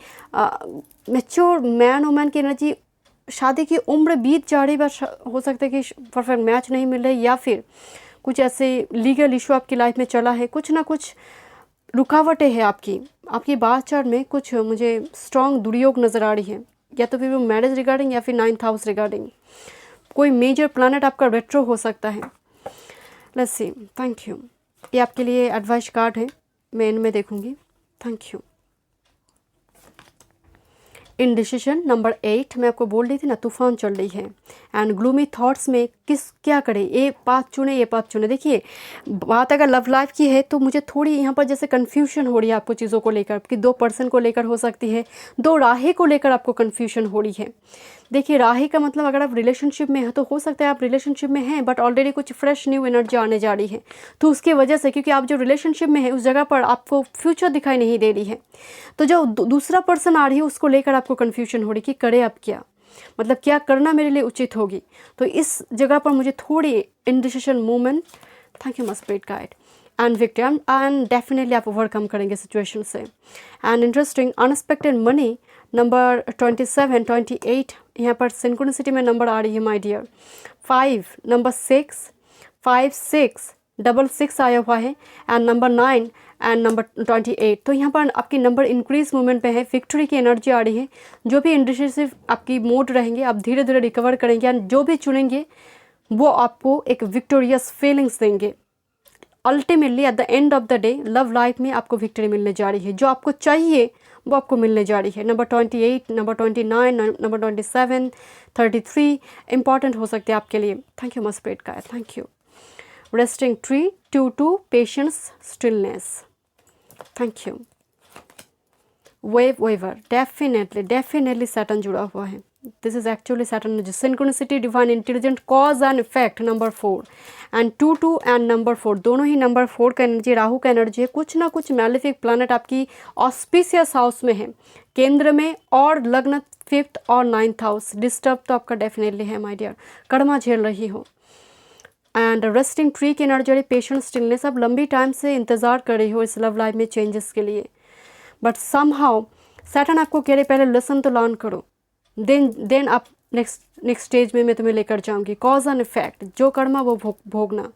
मैच्योर मैन वुमन की एनर्जी, शादी की उम्र बीत जा रही, बस हो सकता है कि परफेक्ट मैच नहीं मिल रही या फिर कुछ ऐसे लीगल इशू आपकी लाइफ में चला है, कुछ ना कुछ रुकावटें हैं आपकी बात चार्ट में कुछ मुझे स्ट्रॉन्ग दुर्योग नज़र आ रही है, या तो फिर वो मैरिज रिगार्डिंग या फिर 9th हाउस रिगार्डिंग कोई मेजर प्लानट आपका रेट्रो हो सकता है। Let's see, thank you. ये आपके लिए एडवाइस कार्ड है, मैं इनमें देखूंगी। Thank you. इनडिसीजन नंबर 8, मैं आपको बोल रही थी ना, तूफान चल रही है एंड ग्लूमी थॉट्स में क्या करें, ये पाथ चुने। देखिए बात अगर लव लाइफ की है तो मुझे थोड़ी यहाँ पर जैसे कन्फ्यूजन हो रही है आपको चीज़ों को लेकर, कि 2 पर्सन को लेकर हो सकती है, 2 राहें को लेकर आपको कन्फ्यूजन हो रही है। देखिए राही का मतलब अगर आप रिलेशनशिप में हैं तो हो सकता है आप रिलेशनशिप में हैं बट ऑलरेडी कुछ फ्रेश न्यू एनर्जी आने जा रही है, तो उसकी वजह से, क्योंकि आप जो रिलेशनशिप में है उस जगह पर आपको फ्यूचर दिखाई नहीं दे रही है, तो जो दूसरा पर्सन आ रही है उसको लेकर आपको कन्फ्यूजन हो रही है कि करे अब क्या, मतलब क्या करना मेरे लिए उचित होगी। तो इस जगह पर मुझे थोड़ी indecision movement. Thank you my spirit guide and victim, and definitely आप ओवरकम करेंगे सिचुएशन से। And interesting unexpected money number 27, 28 यहाँ पर सिंक्रोनिसिटी में नंबर आ रही है माय डियर। 5 नंबर 6, 5 6 66 आया हुआ है एंड नंबर 9 एंड नंबर 28। तो यहाँ पर आपकी नंबर इंक्रीज मूवमेंट पे है, विक्ट्री की एनर्जी आ रही है। जो भी इंडिसिसिव आपकी मोड रहेंगे आप धीरे धीरे रिकवर करेंगे एंड जो भी चुनेंगे वो आपको एक विक्टोरियस फीलिंग्स देंगे। Ultimately at the end of the day love life में आपको विक्ट्री मिलने जा रही है, जो आपको चाहिए वो आपको मिलने जा रही है। नंबर 28, नंबर 29, नंबर 27, 33 इंपॉर्टेंट हो सकते हैं आपके लिए। थैंक यू मस्पेट का, thank you. Resting tree 2 patience stillness, thank you. Weaver definitely Saturn जुड़ा हुआ है। This is actually Saturn synchronicity divine intelligent cause and effect number 4 and 2 and number 4 दोनों ही नंबर 4 का एनर्जी, राहु का एनर्जी है। कुछ ना कुछ मैलेफिक प्लैनेट आपकी ऑस्पिशियस हाउस में है, केंद्र में, और लग्न 5th और 9th हाउस। डिस्टर्ब तो आपका डेफिनेटली है माय डियर, कर्मा झेल रही हो। एंड रेस्टिंग ट्री की एनर्जी, पेशेंस स्टिलनेस, आप लंबी टाइम से इंतज़ार कर रही हो इस लव लाइफ में चेंजेस के लिए, बट समहाउ सैटर्न आपको कह रहे पहले लेसन तो लर्न करो, देन आप नेक्स्ट स्टेज में मैं तुम्हें लेकर जाऊंगी। कॉज एंड इफेक्ट, जो कर्मा वो भोगना।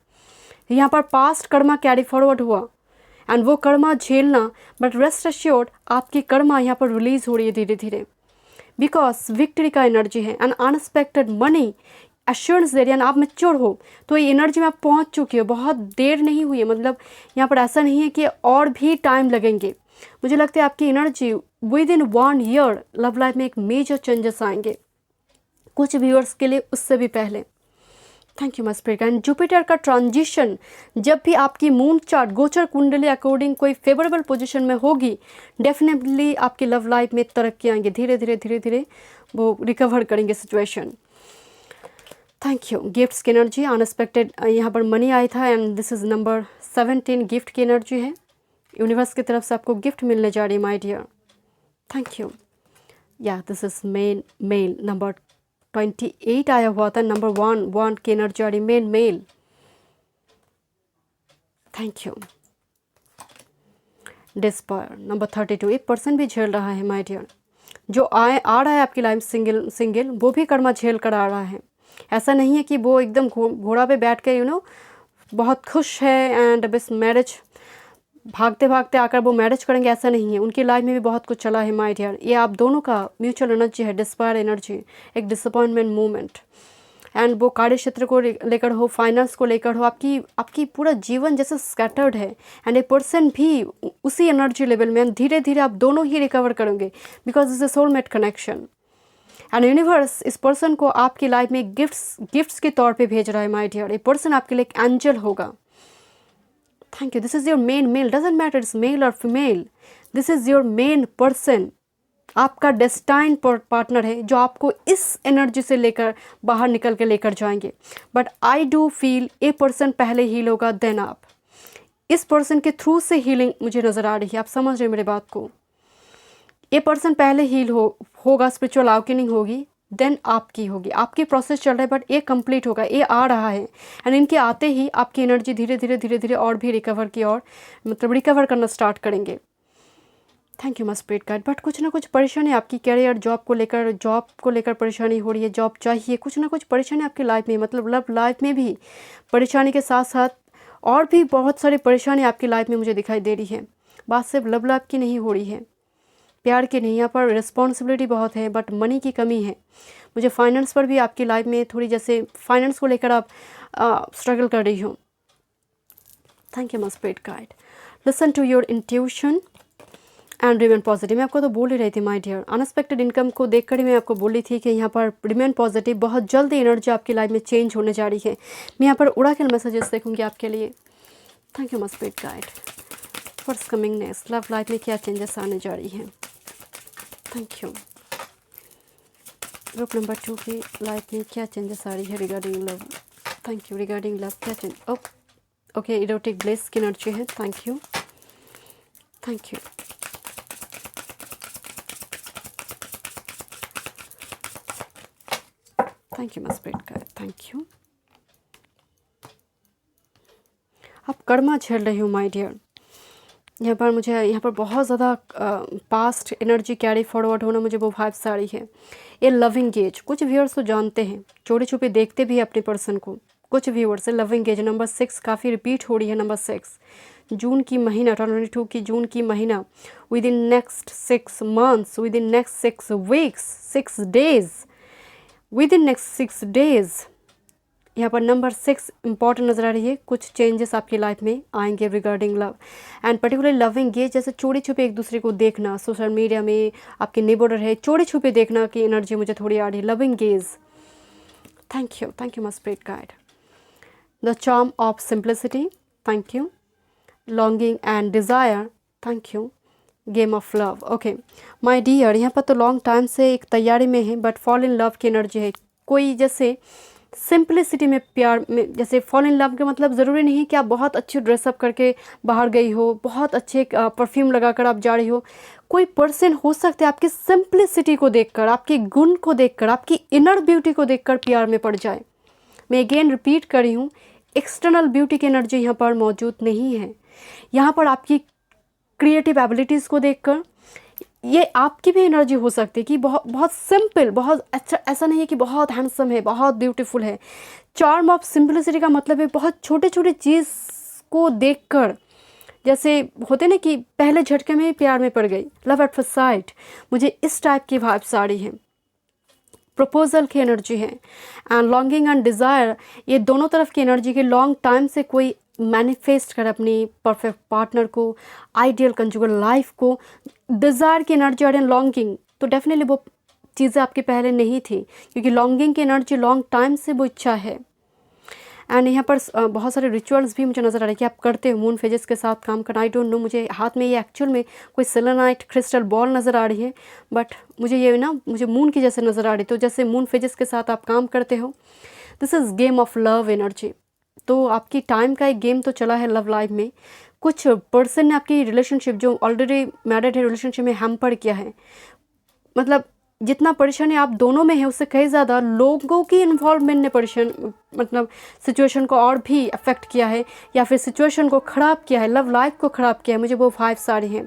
यहाँ पर पास्ट कर्मा कैरी फॉरवर्ड हुआ एंड वो कर्मा झेलना, बट रेस्ट एश्योर्ड आपकी कर्मा यहाँ पर रिलीज हो रही है धीरे धीरे, बिकॉज विक्ट्री का एनर्जी है एंड अनएक्सपेक्टेड मनी एश्योरेंस दे रही है। आप मैच्योर हो तो ये एनर्जी में आप पहुँच चुकी हो, बहुत देर नहीं हुई है, मतलब यहाँ पर ऐसा नहीं है कि और भी टाइम लगेंगे। मुझे लगता है आपकी energy with in 1 year love life में एक मेजर चेंजेस आएंगे, कुछ व्यूअर्स के लिए उससे भी पहले। Thank you my spirit. And Jupiter का ट्रांजिशन जब भी आपकी मून चार्ट गोचर कुंडली अकॉर्डिंग कोई फेवरेबल पोजीशन में होगी, डेफिनेटली आपकी लव लाइफ में तरक्की आएंगे, धीरे धीरे वो रिकवर करेंगे सिचुएशन। Thank you. गिफ्ट्स की एनर्जी अनएक्सपेक्टेड यहाँ पर मनी आया था and this is number 17 gift की एनर्जी है, यूनिवर्स की तरफ से आपको गिफ्ट मिलने जा रही है माय डियर। Thank you. या दिस इज मेल नंबर 28 आया हुआ था, नंबर 1 की एनर्जी आ रही, male. Thank you. Despair number 32, एक पर्सन भी झेल रहा है माय डियर, जो आ रहा है आपकी लाइफ सिंगल वो भी कर्मा झेल कर आ रहा है। ऐसा नहीं है कि वो एकदम घोड़ा पे बैठ के बहुत खुश है एंड बस मैरिज भागते भागते आकर वो मैरिज करेंगे, ऐसा नहीं है। उनकी लाइफ में भी बहुत कुछ चला है माय डियर। ये आप दोनों का म्यूचुअल एनर्जी है, डिस्पायर एनर्जी, एक डिसअपॉइंटमेंट मूवमेंट एंड वो कार्य क्षेत्र को लेकर हो, फाइनेंस को लेकर हो, आपकी पूरा जीवन जैसे स्कैटर्ड है एंड ए पर्सन भी उसी एनर्जी लेवल में। धीरे धीरे आप दोनों ही रिकवर करेंगे because is a soulmate connection and universe इस पर्सन को आपकी लाइफ में गिफ्ट्स के तौर पे भेज रहा है माय डियर। ये पर्सन आपके लिए एक एंजल होगा। Thank you. This is your main male, doesn't matter it's male और female, this is your main person, आपका डेस्टाइन पार्टनर है जो आपको इस एनर्जी से लेकर बाहर निकल के लेकर जाएंगे। बट आई डू फील ये पर्सन पहले हील होगा देन आप। इस पर्सन के थ्रू से हीलिंग मुझे नज़र आ रही है, आप समझ रहे हैं मेरे बात को। ये पर्सन पहले हील होगा, स्पिरिचुअल अवेकनिंग होगी, देन आपकी होगी। आपकी प्रोसेस चल रहा है बट ये कंप्लीट होगा, ये आ रहा है। एंड इनके आते ही आपकी एनर्जी धीरे धीरे धीरे धीरे और भी रिकवर की और मतलब रिकवर करना स्टार्ट करेंगे। Thank you my spirit guide. But कुछ ना कुछ परेशानी आपकी कैरियर जॉब को लेकर परेशानी हो रही है, जॉब चाहिए, कुछ ना कुछ परेशानी आपकी लाइफ में, मतलब लव लाइफ में भी परेशानी के साथ साथ और भी बहुत सारी परेशानी आपकी लाइफ में मुझे दिखाई दे रही है। बात सिर्फ लव लाइफ की नहीं हो रही है, प्यार की नहीं, यहाँ पर रिस्पॉन्सिबिलिटी बहुत है बट मनी की कमी है। मुझे फाइनेंस पर भी आपकी लाइफ में थोड़ी, जैसे फाइनेंस को लेकर आप स्ट्रगल कर रही हो। Thank you my spirit guide. Listen to your intuition and remain positive. मैं आपको तो बोल ही रही थी माय डियर, अनएक्सपेक्टेड इनकम को देखकर ही मैं आपको बोली थी कि यहाँ पर रिमेन पॉजिटिव, बहुत जल्द एनर्जी आपकी लाइफ में चेंज होने जा रही है। मैं यहाँ पर ओरेकल मैसेजेस देखूंगी आपके लिए। Thank you my spirit guide. What's coming next, love life में क्या चेंजेस आने जा रही हैं। Thank you. ग्रुप नंबर 2 की लाइफ में क्या चेंजेस आ रही है regarding love. Thank you. Regarding love क्या चेंज, ओके इरोटिक ब्लिस की एनर्जी है। Thank you, thank you. Thank you my spirit guide, thank you. आप कर्मा झेल रही हो माय डियर। यहाँ पर मुझे यहाँ पर बहुत ज़्यादा पास्ट एनर्जी कैरी फॉरवर्ड होना, मुझे वो वाइब्स आ रही है। ये लविंग गेज, कुछ व्यूअर्स तो जानते हैं, चोरी छुपे देखते भी है अपने पर्सन को। कुछ व्यूअर्स है लविंग गेज नंबर 6 काफ़ी रिपीट हो रही है। नंबर 6 जून की महीना 2022 की जून की महीना, with in next 6 months, with in next 6 weeks, 6 days, with in next 6 days. यहाँ पर नंबर 6 इंपॉर्टेंट नज़र आ रही है। कुछ चेंजेस आपकी लाइफ में आएंगे regarding love and particularly loving gauge, जैसे चोरी छुपे एक दूसरे को देखना, सोशल मीडिया में आपके नेबर है, चोरी छुपे देखना की एनर्जी मुझे थोड़ी आ रही है। Loving gaze, thank you my spirit guide. The charm of simplicity, thank you. Longing and desire, thank you. Game of love, okay my dear. यहाँ पर तो लॉन्ग टाइम से एक तैयारी में है बट फॉल इन लव की एनर्जी है। कोई जैसे सिंपलिसिटी में, प्यार में, जैसे फॉल इन लव का मतलब ज़रूरी नहीं कि आप बहुत अच्छी ड्रेसअप करके बाहर गई हो, बहुत अच्छे परफ्यूम लगाकर आप जा रही हो। कोई पर्सन हो सकता है आपकी सिंपलिसिटी को देखकर, आपके गुण को देखकर, आपकी इनर ब्यूटी को देखकर प्यार में पड़ जाए। मैं अगेन रिपीट कर रही हूँ, एक्सटर्नल ब्यूटी की एनर्जी यहाँ पर मौजूद नहीं है। यहाँ पर आपकी क्रिएटिव एबिलिटीज़ को देखकर ये आपकी भी एनर्जी हो सकती है कि बहुत सिंपल, बहुत अच्छा, ऐसा नहीं है कि बहुत हैंडसम है, बहुत ब्यूटीफुल है। चार्म ऑफ सिंपलिसिटी का मतलब है बहुत छोटे छोटे चीज़ को देखकर, जैसे होते ना कि पहले झटके में ही प्यार में पड़ गई, लव एट फर्स्ट साइट, मुझे इस टाइप की वाइब्स आ रही है। प्रपोजल की एनर्जी है एंड लॉन्गिंग एंड डिज़ायर, ये दोनों तरफ की एनर्जी के लॉन्ग टाइम से कोई मैनिफेस्ट कर अपनी परफेक्ट पार्टनर को, आइडियल कंजुगल लाइफ को, डिज़ायर की एनर्जी और लॉन्गिंग, तो डेफिनेटली वो चीज़ें आपके पहले नहीं थी क्योंकि लॉन्गिंग की एनर्जी लॉन्ग टाइम से वो इच्छा है। एंड यहाँ पर बहुत सारे रिचुअल्स भी मुझे नज़र आ रहे हैं कि आप करते हो मून फेजेस के साथ काम करना। आई डोंट नो, मुझे हाथ में ये एक्चुअल में कोई सेलेनाइट क्रिस्टल बॉल नज़र आ रही है बट मुझे ये ना, मुझे मून की जैसे नज़र आ रही, तो जैसे मून फेजेस के साथ आप काम करते हो। This is game of love energy. तो आपकी टाइम का एक गेम तो चला है लव लाइफ में। कुछ पर्सन ने आपकी रिलेशनशिप जो ऑलरेडी मैरिड है रिलेशनशिप में हैम्पर किया है, मतलब जितना परेशानी आप दोनों में है उससे कहीं ज़्यादा लोगों की इन्वॉल्वमेंट ने मतलब सिचुएशन को और भी अफेक्ट किया है या फिर सिचुएशन को ख़राब किया है, लव लाइफ को ख़राब किया है। मुझे वो वाइब्स आ रही हैं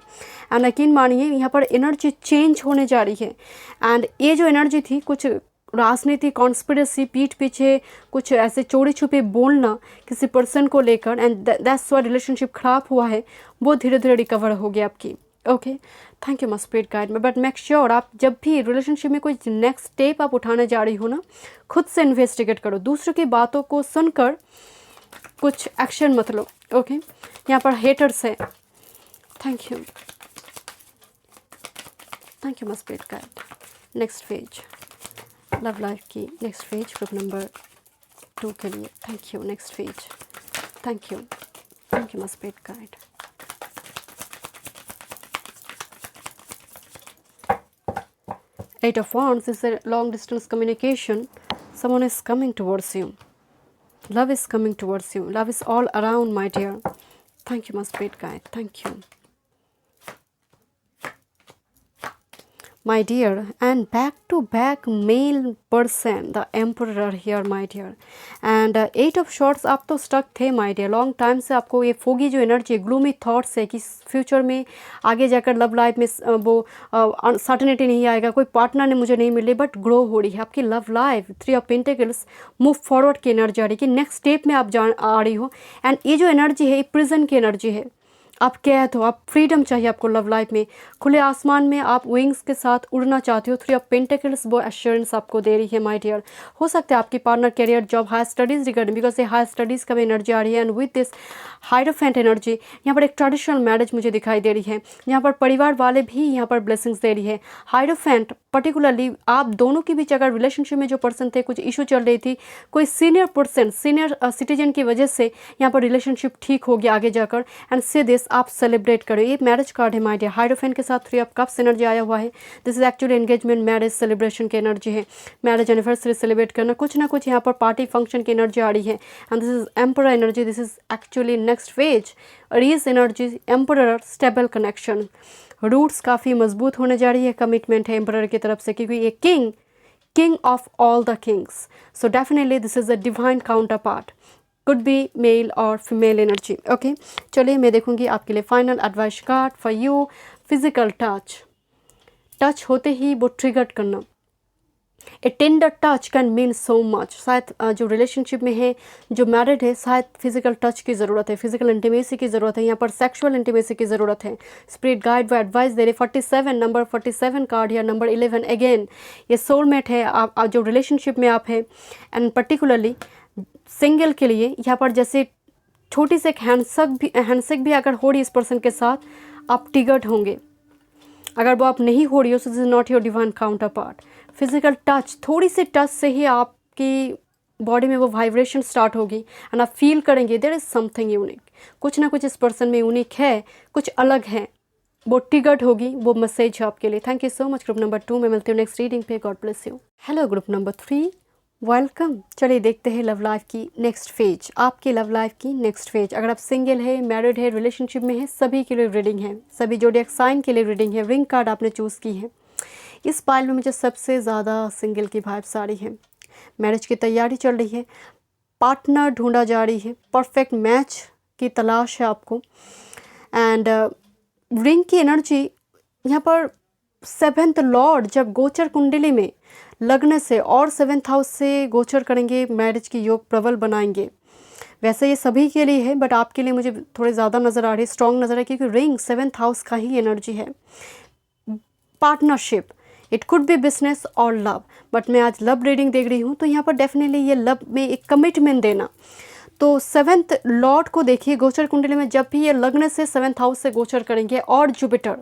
एंड यकीन मानिए यहाँ पर एनर्जी चेंज होने जा रही है। एंड ये जो एनर्जी थी, कुछ राजनीति, कॉन्स्पिरेसी, पीठ पीछे कुछ ऐसे चोरी छुपे बोलना किसी पर्सन को लेकर, एंड दैट्स व्हाई रिलेशनशिप ख़राब हुआ है, वो धीरे धीरे रिकवर हो गया आपकी। Okay, thank you my spirit guide में। बट मेक श्योर आप जब भी रिलेशनशिप में कोई नेक्स्ट स्टेप आप उठाने जा रही हो ना, खुद से इन्वेस्टिगेट करो, दूसरों की बातों को सुनकर कुछ एक्शन मत लो। ओके, यहाँ पर हेटर्स है। Thank you my spirit guide. Next page, love life की नेक्स्ट पेज ग्रुप नंबर 2 के लिए। Thank you. Next page, thank you my spirit guide. Eight of Wands is a long distance communication. Someone is coming towards you. Love is coming towards you. Love is all around, my dear. Thank you, my spirit guide. Thank you. My dear, and back to back male person, the emperor here, my dear. And eight of swords, आप तो stuck थे my dear, long time से आपको ये foggy जो energy, gloomy thoughts है कि future में आगे जाकर लव लाइफ में वो सर्टेनिटी नहीं आएगा, कोई पार्टनर ने मुझे नहीं मिले, बट ग्रो हो रही है आपकी love life. Three of pentacles, move forward की एनर्जी आ रही है कि नेक्स्ट स्टेप में आप आ रही हो। एंड ये जो एनर्जी है ये प्रिजन की एनर्जी है, आप कैद हो, आप फ्रीडम चाहिए आपको लव लाइफ में, खुले आसमान में आप विंग्स के साथ उड़ना चाहते हो। थ्री ऑफ पेंटिकल्स वो एश्योरेंस आपको दे रही है माय डियर। हो सकता है आपकी partner, career, job, higher studies regarding, because ये हायर स्टडीज़ का भी एनर्जी आ रही है। And with this hierophant energy, यहाँ पर एक ट्रेडिशनल मैरिज मुझे दिखाई दे रही है, यहाँ पर परिवार वाले भी यहाँ पर ब्लेसिंग्स दे रही है। हायरोफेंट पर्टिकुलरली आप दोनों के बीच अगर रिलेशनशिप में जो पर्सन थे, कुछ इशू चल रही थी, कोई सीनियर पर्सन, सीनियर सिटीजन की वजह से यहाँ पर रिलेशनशिप ठीक हो गया आगे जाकर। एंड से दिस आप सेलिब्रेट करो। ये मैरिज कार्ड है माय डियर। हायरोफेंट के साथ थ्री ऑफ कप्स एनर्जी आया हुआ है। This is actually engagement, marriage celebration की एनर्जी है। मैरिज एनिवर्सरी सेलिब्रेट करना, कुछ ना कुछ यहाँ पर पार्टी फंक्शन की एनर्जी आ रही है। And this is emperor energy. This is actually next phase rise energy, emperor, stable connection, roots काफ़ी मजबूत होने जा रही है। कमिटमेंट है एम्परर की तरफ से, क्योंकि ये king of all the kings. So definitely this is a divine counterpart, could be male और फीमेल एनर्जी। ओके, चलिए मैं देखूंगी आपके लिए final advice card for you. Physical touch होते ही वो ट्रिगर करना, a tender touch can mean so much. शायद जो रिलेशनशिप में है, जो मैरिड है, शायद फिजिकल टच की ज़रूरत है, फिजिकल इंटीमेसी की ज़रूरत है, यहाँ पर सेक्सुअल इंटीमेसी की ज़रूरत है। स्पिरिट गाइड व एडवाइस दे रहे। 47 नंबर 47 कार्ड या नंबर 11 अगेन ये सोलमेट है। आप जो रिलेशनशिप में आप है, एंड पर्टिकुलरली सिंगल के लिए यहाँ पर जैसे छोटी सी एक हैंडशेक भी अगर हो रही है इस पर्सन के साथ, आप ट्रिगर्ड होंगे। अगर वो आप नहीं हो रही हो, so this is not your divine counter part. Physical touch, थोड़ी सी टच से ही आपकी बॉडी में वो वाइब्रेशन स्टार्ट होगी एंड आप फील करेंगे देयर इज समथिंग यूनिक, कुछ ना कुछ इस पर्सन में यूनिक है, कुछ अलग है, वो ट्रिगर्ड होगी, वो मैसेज है आपके लिए। Thank you so much. Group number 2 में मिलती हूँ नेक्स्ट रीडिंग पे। God bless you. Hello group number 3, welcome. चलिए देखते हैं लव लाइफ की नेक्स्ट फेज, आपकी लव लाइफ की नेक्स्ट फेज। अगर आप सिंगल है, मैरिड है, रिलेशनशिप में है, सभी के लिए रीडिंग है, सभी जोडिएक साइन के लिए रीडिंग है। रिंग कार्ड आपने चूज़ की है। इस पाइल में मुझे सबसे ज़्यादा सिंगल की वाइब्स आ रही है। मैरिज की तैयारी चल रही है, पार्टनर ढूंढा जा रही है, परफेक्ट मैच की तलाश है आपको। एंड रिंग की एनर्जी यहाँ पर 7th लॉर्ड जब गोचर कुंडली में लगने से और 7th हाउस से गोचर करेंगे, मैरिज की योग प्रबल बनाएंगे। वैसे ये सभी के लिए है, बट आपके लिए मुझे थोड़े ज़्यादा नज़र आ रही है, स्ट्रॉन्ग नज़र है, क्योंकि रिंग 7th हाउस का ही एनर्जी है। Partnership, it could be business और लव, बट मैं आज लव रीडिंग देख रही हूँ, तो यहाँ पर डेफिनेटली ये लव में एक कमिटमेंट देना। तो 7th लॉर्ड को देखिए गोचर कुंडली में, जब भी ये लगने से 7th हाउस से गोचर करेंगे, और जुपिटर,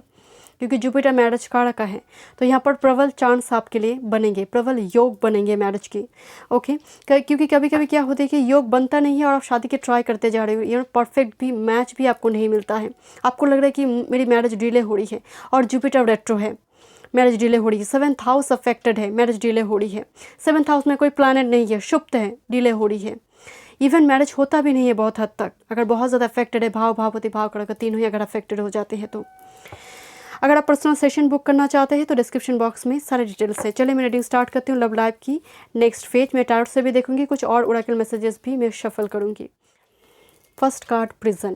क्योंकि जुपिटर मैरिज कारक का है, तो यहाँ पर प्रबल चांस आपके लिए बनेंगे, प्रबल योग बनेंगे मैरिज की। ओके, क्योंकि कभी कभी क्या होता है कि योग बनता नहीं है और आप शादी के ट्राई करते जा रहे हो, ये परफेक्ट भी मैच भी आपको नहीं मिलता है, आपको लग रहा है कि मेरी मैरिज डिले हो रही है, और जुपिटर रेट्रो है, मैरिज डिले हो रही है। 7th हाउस अफेक्टेड है, मैरिज डिले हो रही है। 7th हाउस में कोई प्लानेट नहीं है, शुप्त है, डिले हो रही है। इवन मैरिज होता भी नहीं है बहुत हद तक, अगर बहुत ज़्यादा अफेक्टेड है, भावपति भाव का तीनों ही अगर अफेक्टेड हो जाते हैं। तो अगर आप पर्सनल सेशन बुक करना चाहते हैं तो डिस्क्रिप्शन बॉक्स में सारे डिटेल्स है। चलिए मैं रीडिंग स्टार्ट करती हूँ लव लाइफ की नेक्स्ट फेज। मैं टारट से भी देखूंगी, कुछ और ओरेकल मैसेजेस भी मैं शफल करूंगी। फर्स्ट कार्ड प्रिजन,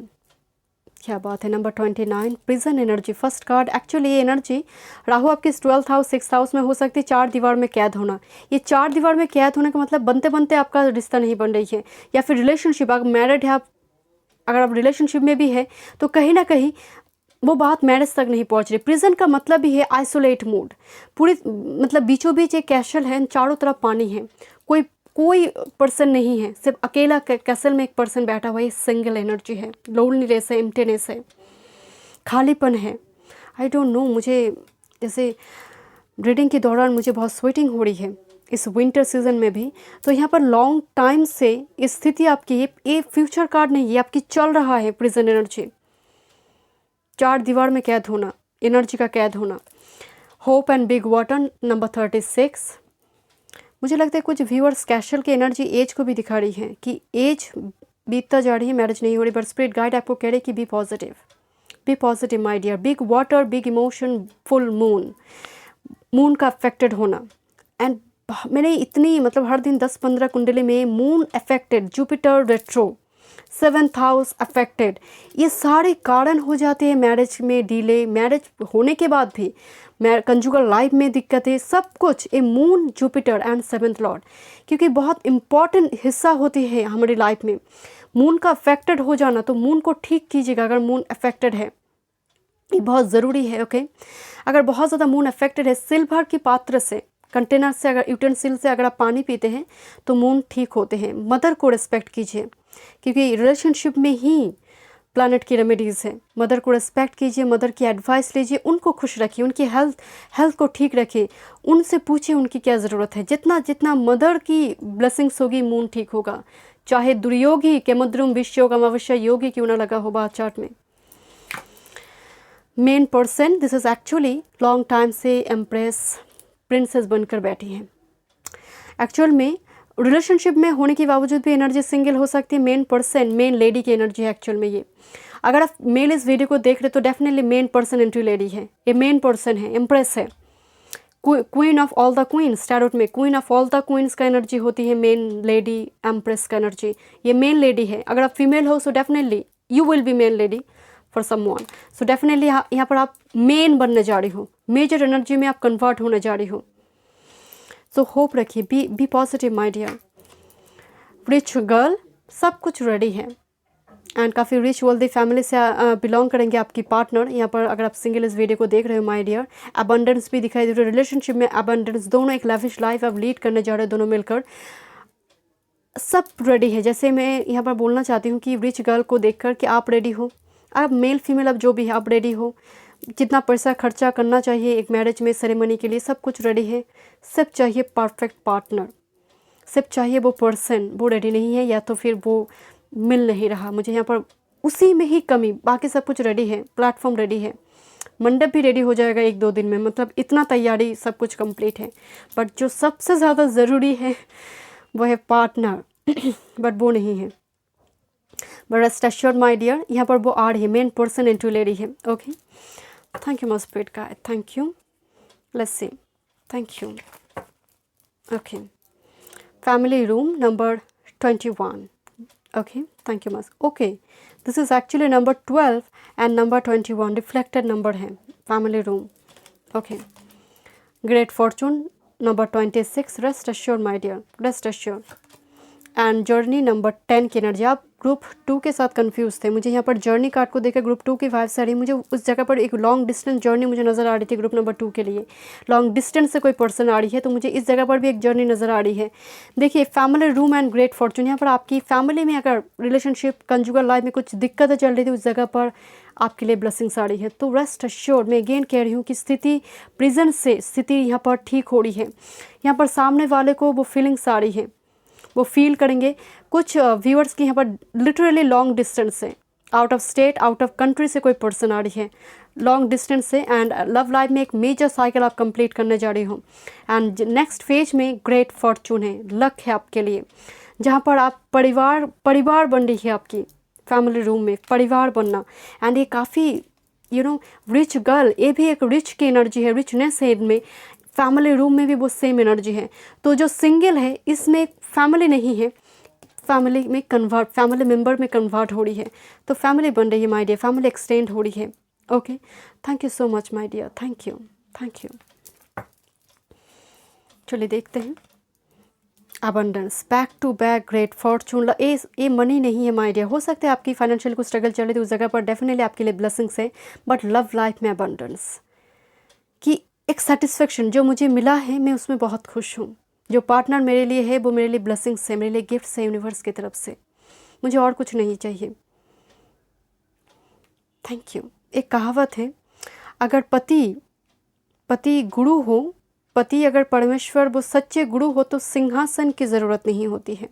क्या बात है। Number 29 prison energy, first card. Actually ये एनर्जी राहु आपके 12th हाउस 6th हाउस में हो सकती है। 4 दीवार में कैद होना, ये 4 दीवार में कैद होने का मतलब बनते बनते आपका रिश्ता नहीं बन रही है, या फिर रिलेशनशिप, अगर मैरिड है आप, अगर आप रिलेशनशिप में भी है तो कहीं ना कहीं वो बात मैरिज तक नहीं पहुंच रही। प्रिजन का मतलब ही है आइसोलेट मूड, पूरी मतलब बीचों बीच एक कैसल है, चारों तरफ पानी है, कोई पर्सन नहीं है, सिर्फ अकेला कैसल में एक पर्सन बैठा हुआ है। सिंगल एनर्जी है, लोनलीनेस है, एम्प्टीनेस है, खालीपन है। आई डोंट नो, मुझे जैसे रीडिंग के दौरान मुझे बहुत स्वेटिंग हो रही है इस विंटर सीजन में भी। तो यहाँ पर लॉन्ग टाइम से स्थिति आपकी, ये फ्यूचर कार्ड नहीं, ये आपकी चल रहा है प्रिजन एनर्जी। 4 दीवार में कैद होना, एनर्जी का कैद होना, hope and big water number 36। मुझे लगता है कुछ व्यूअर्स कैशल की एनर्जी एज को भी दिखा रही है कि एज बीतता जा रही है, मैरिज नहीं हो रही, बट स्पिरिट गाइड आपको कह रहे हैं कि be positive my dear. Big water, big emotion, full moon का अफेक्टेड होना। एंड मैंने इतनी मतलब हर दिन 10-15 कुंडली में moon affected, Jupiter retro, 7th house affected, ये सारे कारण हो जाते हैं मैरिज में डिले, मैरिज होने के बाद भी कंजुगल लाइफ में दिक्कतें, सब कुछ a moon, Jupiter and 7th lord, क्योंकि बहुत इंपॉर्टेंट हिस्सा होती है हमारी लाइफ में। मून का अफेक्टेड हो जाना, तो मून को ठीक कीजिएगा अगर मून अफेक्टेड है, ये बहुत ज़रूरी है। ओके, अगर बहुत ज़्यादा मून अफेक्टेड है, सिल्वर की पात्र से, कंटेनर से, अगर यूटेंसिल से अगर आप पानी पीते हैं तो मून ठीक होते हैं। मदर को रिस्पेक्ट कीजिए, क्योंकि रिलेशनशिप में ही प्लानट की रेमेडीज़ है। मदर को रिस्पेक्ट कीजिए, मदर की एडवाइस लीजिए, उनको खुश रखिए, उनकी हेल्थ को ठीक रखिए, उनसे पूछिए उनकी क्या ज़रूरत है। जितना जितना मदर की ब्लेसिंग्स होगी, मून ठीक होगा। चाहे दुर्योगी केमुद्रुम विश्योग अमावस्या योगी क्यों ना लगा हो बात चार्ट में। Main person, this is actually long time से एम्प्रेस प्रिंसेस बनकर बैठी हैं। एक्चुअल में रिलेशनशिप में होने के बावजूद भी एनर्जी सिंगल हो सकती है। मेन पर्सन, मेन लेडी की एनर्जी है एक्चुअल में ये। अगर आप मेल इस वीडियो को देख रहे तो definitely main person into lady है, ये मेन पर्सन है, एम्प्रेस है, queen of all the queens. Tarot में queen of all the queens का एनर्जी होती है मेन लेडी, एम्प्रेस का एनर्जी, ये मेन लेडी है। अगर आप फीमेल हो so definitely you will be main lady for someone. So definitely यहाँ पर आप मेन बनने जा रही हो, मेजर एनर्जी में आप कन्वर्ट होने जा रही हो। सो होप रखिए, be positive my dear. Rich girl, सब कुछ रेडी है एंड काफ़ी रिच वेल्दी फैमिली से बिलोंग करेंगे आपकी पार्टनर। यहाँ पर अगर आप सिंगल इस वीडियो को देख रहे हो माय डियर, अबंडेंस भी दिखाई दे रही है। रिलेशनशिप में अबंडेंस, दोनों एक लैविश लाइफ अब लीड करने जा रहे हैं दोनों मिलकर, सब रेडी है। जैसे मैं यहाँ पर बोलना चाहती हूँ कि रिच गर्ल को देखकर कि आप रेडी हो, आप मेल फीमेल अब जो भी है आप रेडी हो। जितना पैसा खर्चा करना चाहिए एक मैरिज में सेरेमनी के लिए, सब कुछ रेडी है। सब चाहिए परफेक्ट पार्टनर, सब चाहिए वो पर्सन, वो रेडी नहीं है या तो फिर वो मिल नहीं रहा। मुझे यहाँ पर उसी में ही कमी, बाकी सब कुछ रेडी है। प्लेटफॉर्म रेडी है, मंडप भी रेडी हो जाएगा 1-2 दिन में, मतलब इतना तैयारी सब कुछ कंप्लीट है। बट जो सबसे ज़्यादा ज़रूरी है वो है पार्टनर बट वो नहीं है। But rest assured my dear, यहाँ पर वो आ रही है, मेन पर्सन इनटू लेडी है। Okay, thank you my spirit guide, thank you. Let's see, thank you. Okay, family room number 21। okay, thank you much। okay, this is actually number 12 and number 21 reflected number है family room। okay, great fortune number 26, rest assured my dear, rest assured। And journey number 10 की energy. आप group 2 के साथ confuse थे। मुझे यहाँ पर journey card को देखकर ग्रुप 2 की वाइब से आ रही, मुझे उस जगह पर एक लॉन्ग डिस्टेंस जर्नी मुझे नज़र आ रही थी ग्रुप नंबर 2 के लिए। लॉन्ग डिस्टेंस से कोई पर्सन आ रही है, तो मुझे इस जगह पर भी एक जर्नी नज़र आ रही है। देखिए, family room and great Fortune, यहाँ पर आपकी फैमिली में अगर रिलेशनशिप कंजुगल लाइफ में कुछ दिक्कतें चल रही थी, उस जगह पर आपके लिए ब्लेसिंग्स आ रही है। तो रेस्ट अश्योर्ड, मैं अगेन कह रही हूँ कि स्थिति प्रेजेंट से स्थिति यहाँ पर ठीक हो रही है। यहाँ पर सामने वाले को वो फीलिंग्स आ रही है, वो फील करेंगे। कुछ व्यूअर्स की यहाँ पर लिटरली लॉन्ग डिस्टेंस से, out of state, out of country से कोई पर्सन आ रही है लॉन्ग डिस्टेंस से। एंड लव लाइफ में एक मेजर साइकिल आप कंप्लीट करने जा रही हो। एंड नेक्स्ट फेज में ग्रेट फॉर्चून है, लक है आपके लिए, जहाँ पर आप परिवार बन रही है आपकी फैमिली रूम में, परिवार बनना। एंड ये काफ़ी रिच गर्ल, ये भी एक रिच की एनर्जी है, रिचनेस है इनमें। फैमिली रूम में भी वो सेम एनर्जी है। तो जो सिंगल है, इसमें फैमिली नहीं है, फैमिली में कन्वर्ट, फैमिली मेम्बर में कन्वर्ट हो रही है। तो फैमिली बन रही है माय डियर, फैमिली एक्सटेंड हो रही है। Okay, thank you so much my dear, thank you, thank you. चलिए देखते हैं। Abundance, back to back great fortune. ये मनी नहीं है माय डियर। हो सकता है आपकी फाइनेंशियल को स्ट्रगल चल रही थी, उस जगह पर डेफिनेटली आपके लिए ब्लेसिंग्स है। बट लव लाइफ में अबंडेंस की एक सेटिस्फेक्शन जो मुझे मिला है, मैं उसमें बहुत खुश हूँ। जो पार्टनर मेरे लिए है वो मेरे लिए ब्लेसिंग्स है, मेरे लिए गिफ्ट्स है यूनिवर्स की तरफ से। मुझे और कुछ नहीं चाहिए। Thank you. एक कहावत है, अगर पति गुरु हो, पति अगर परमेश्वर वो सच्चे गुरु हो, तो सिंहासन की ज़रूरत नहीं होती है।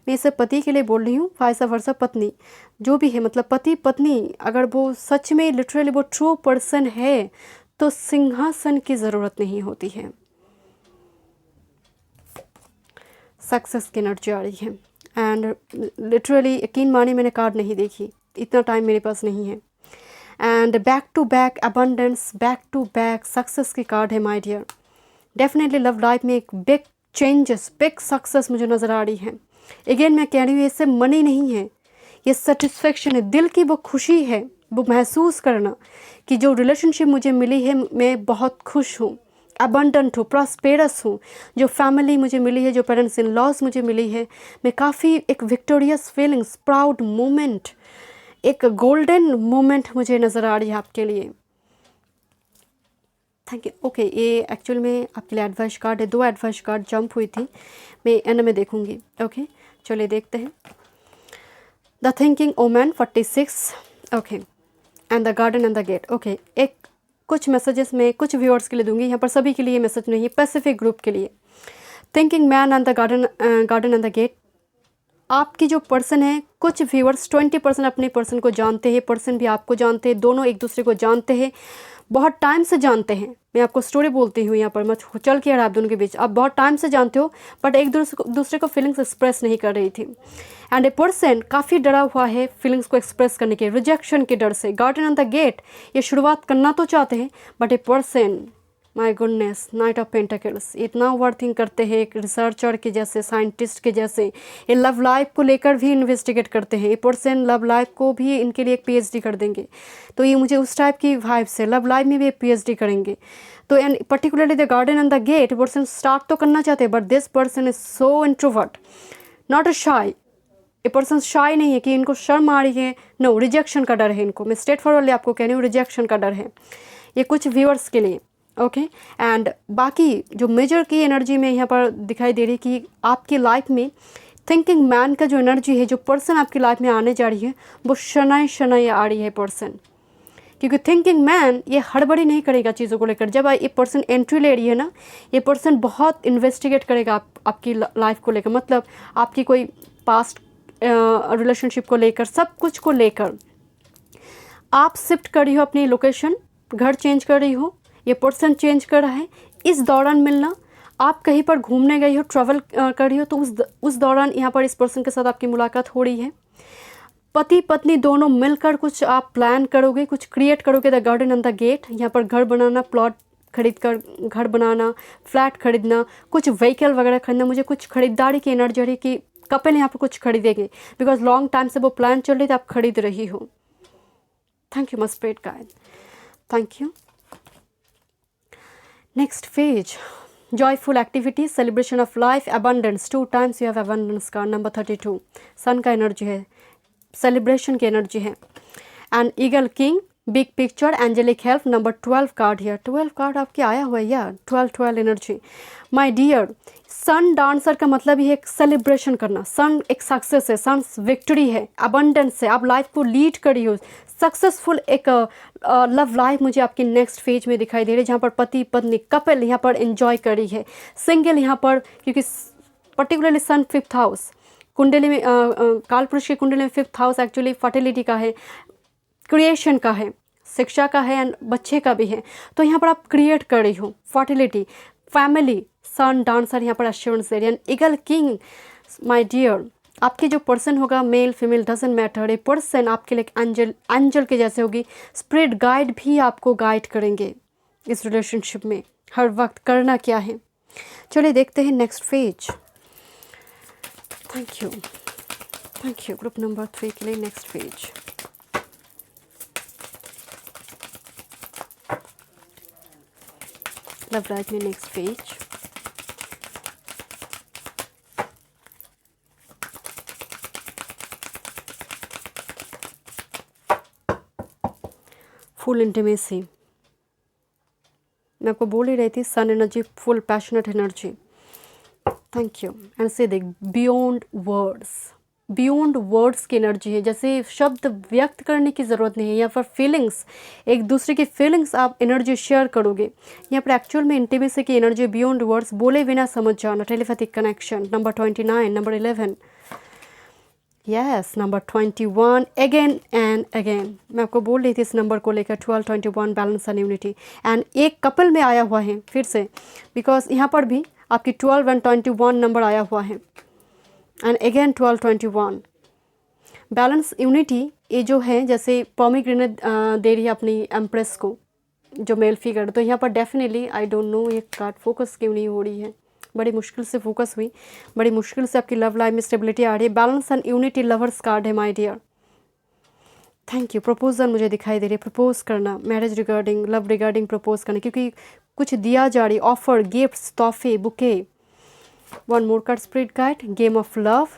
मैं इसे पति के लिए बोल रही हूँ, वाइस वर्सा पत्नी जो भी है, मतलब पति पत्नी अगर वो सच में लिटरली वो ट्रू पर्सन है, तो सिंहासन की ज़रूरत नहीं होती है। सक्सेस की एनर्जी आ रही है एंड लिटरली यकीन माने मैंने कार्ड नहीं देखी, इतना टाइम मेरे पास नहीं है। And back to back abundance, back to back success की कार्ड है my dear. Definitely love life में एक बिग चेंजेस, बिग सक्सेस मुझे नज़र आ रही है। अगेन मैं कह रही हूँ, इससे मनी नहीं है, ये सेटिस्फेक्शन है, दिल की वो खुशी है, वो महसूस करना कि जो रिलेशनशिप मुझे मिली है मैं बहुत खुश हूँ, अबंडेंट हूँ, प्रॉस्पेरस हूँ। जो फैमिली मुझे मिली है, जो पेरेंट्स इन लॉज मुझे मिली है, मैं काफ़ी एक विक्टोरियस फीलिंग्स, प्राउड मोमेंट, एक गोल्डन मोमेंट मुझे नज़र आ रही है आपके लिए। Thank you. ओके, ये एक्चुअल में आपके लिए एडवाइस कार्ड है, 2 एडवाइस कार्ड जंप हुई थी, मैं एंड में देखूंगी। ओके चलिए देखते हैं। The thinking woman 46, okay, and the garden and the gate. Okay, एक कुछ मैसेजेस में कुछ व्यूअर्स के लिए दूंगी, यहाँ पर सभी के लिए मैसेज नहीं है, पैसिफिक ग्रुप के लिए। Thinking man and the garden and the gate. आपकी जो पर्सन है, कुछ व्यूअर्स 20% अपने पर्सन को जानते हैं, पर्सन भी आपको जानते हैं, दोनों एक दूसरे को जानते हैं, बहुत टाइम से जानते हैं। मैं आपको स्टोरी बोलती हूँ यहाँ पर, मैं चल के आप दोनों के बीच, आप बहुत टाइम से जानते हो बट एक दूसरे को फीलिंग्स एक्सप्रेस नहीं कर रही थी। एंड ए पर्सन काफ़ी डरा हुआ है फीलिंग्स को एक्सप्रेस करने के, रिजेक्शन के डर से। गार्डन ऑन द गेट, ये शुरुआत करना तो चाहते हैं but a person, my goodness, night of pentacles, इतना ओवरथिंक करते हैं, एक रिसर्चर के जैसे, साइंटिस्ट के जैसे। ये लव लाइफ को लेकर भी इन्वेस्टिगेट करते हैं, ये पर्सन लव लाइफ को भी इनके लिए एक पीएचडी कर देंगे। तो ये मुझे उस टाइप की वाइब से लव लाइफ में भी एक पीएचडी करेंगे। तो and particularly the garden and the gate, person start तो करना चाहते हैं but this person is so introvert, not a shy. ये पर्सन शाई नहीं है कि इनको शर्म आ रही है, नो, रिजेक्शन का डर है इनको। मैं स्ट्रेट फॉरवर्डली आपको कह रही हूँ, रिजेक्शन का डर है ये कुछ व्यूअर्स के लिए। ओके एंड बाकी जो मेजर की एनर्जी में यहाँ पर दिखाई दे रही कि आपकी लाइफ में थिंकिंग मैन का जो एनर्जी है, जो पर्सन आपकी लाइफ में आने जा रही है, वो शनाई शनाई आ रही है पर्सन। क्योंकि थिंकिंग मैन ये हड़बड़ी नहीं करेगा चीज़ों को लेकर। जब ये पर्सन एंट्री ले रही है ना, ये पर्सन बहुत इन्वेस्टिगेट करेगा आपकी लाइफ को लेकर, मतलब आपकी कोई पास्ट रिलेशनशिप को लेकर, सब कुछ को लेकर। आप शिफ्ट कर रही हो अपनी लोकेशन, घर चेंज कर रही हो, ये पर्सन चेंज कर रहा है, इस दौरान मिलना, आप कहीं पर घूमने गई हो, ट्रैवल कर रही हो, तो उस दौरान यहाँ पर इस पर्सन के साथ आपकी मुलाकात हो रही है। पति पत्नी दोनों मिलकर कुछ आप प्लान करोगे, कुछ क्रिएट करोगे। The garden and the gate, यहाँ पर घर बनाना, प्लॉट खरीद कर घर बनाना, फ्लैट खरीदना, कुछ व्हीकल वगैरह खरीदना। मुझे कुछ खरीदारी की एनर्जी है कि कपल यहाँ पर कुछ खरीदेंगे, बिकॉज लॉन्ग टाइम से वो प्लान चल रही थी, आप खरीद रही हो। Thank you must spirit guide, thank you. Next page, joyful activity, celebration of life, abundance, 2 times you have abundance card, number 32, sun का एनर्जी है, celebration की एनर्जी है। And eagle king, big picture, angelic help, number 12 card है। 12 card आपके आया हुआ है यार, 12 energy. My dear, sun dancer का मतलब ही है एक सेलिब्रेशन करना। सन एक सक्सेस है, सन विक्ट्री है, अबंडेंस है, आप लाइफ को लीड करी हो, सक्सेसफुल एक लव लाइफ मुझे आपकी नेक्स्ट फेज में दिखाई दे रही है, जहाँ पर पति पत्नी कपल यहाँ पर एंजॉय करी है। सिंगल यहाँ पर, क्योंकि पर्टिकुलरली सन 5th हाउस कुंडली में, काल पुरुष की कुंडली में 5th हाउस एक्चुअली फर्टिलिटी का है, क्रिएशन का है, शिक्षा का है एंड बच्चे का भी है। तो यहाँ पर आप क्रिएट कर रही हो फर्टिलिटी, फैमिली, सन डांसर यहाँ पर एश्योरेंस दे रही है। ईगल किंग, माय डियर, आपके जो पर्सन होगा, मेल फीमेल डजंट मैटर, ये पर्सन आपके लिए एंजल के जैसे होगी। स्पिरिट गाइड भी आपको गाइड करेंगे इस रिलेशनशिप में हर वक्त करना क्या है। चलिए देखते हैं next phase. Thank you group number 3 के लिए नेक्स्ट फेज। लव लाइफ में नेक्स्ट फेज। फुल इंटीमेसी, मैं आपको बोल ही रही थी, sun energy, full passionate energy. Thank you. And से देख, बियॉन्ड वर्ड्स, बियॉन्ड वर्ड्स की एनर्जी है, जैसे शब्द व्यक्त करने की ज़रूरत नहीं है, यहाँ पर फीलिंग्स, एक दूसरे की फीलिंग्स आप एनर्जी शेयर करोगे। यहाँ पर एक्चुअल में इंटीमेसी की एनर्जी, बियॉन्ड वर्ड्स, बोले बिना समझ जाना, telepathic connection, number 29, number 11। Yes, number 21 again and again. मैं आपको बोल रही थी इस नंबर को लेकर 12, 21 बैलेंस एंड यूनिटी, एंड एक कपल में आया हुआ है फिर से, बिकॉज यहाँ पर भी आपकी 12 एंड 21 नंबर आया हुआ है, एंड अगेन 12, 21 बैलेंस यूनिटी। ये जो है जैसे पॉमीग्रेनेट दे रही है अपनी एम्प्रेस को, जो मेल फिगर, तो यहाँ पर डेफिनेटली आई डोंट नो ये कार्ड फोकस क्यों नहीं हो रही है, बड़ी मुश्किल से फोकस हुई, बड़ी मुश्किल से आपकी लव लाइफ में स्टेबिलिटी आ रही है। Balance and unity lovers card है my dear. Thank you. Proposal मुझे दिखाई दे रही है, प्रपोज करना, marriage regarding, love regarding propose करना, क्योंकि कुछ दिया जा रही, ऑफर, गिफ्ट्स, तोहफे, bouquet. One more card spirit guide, game of love,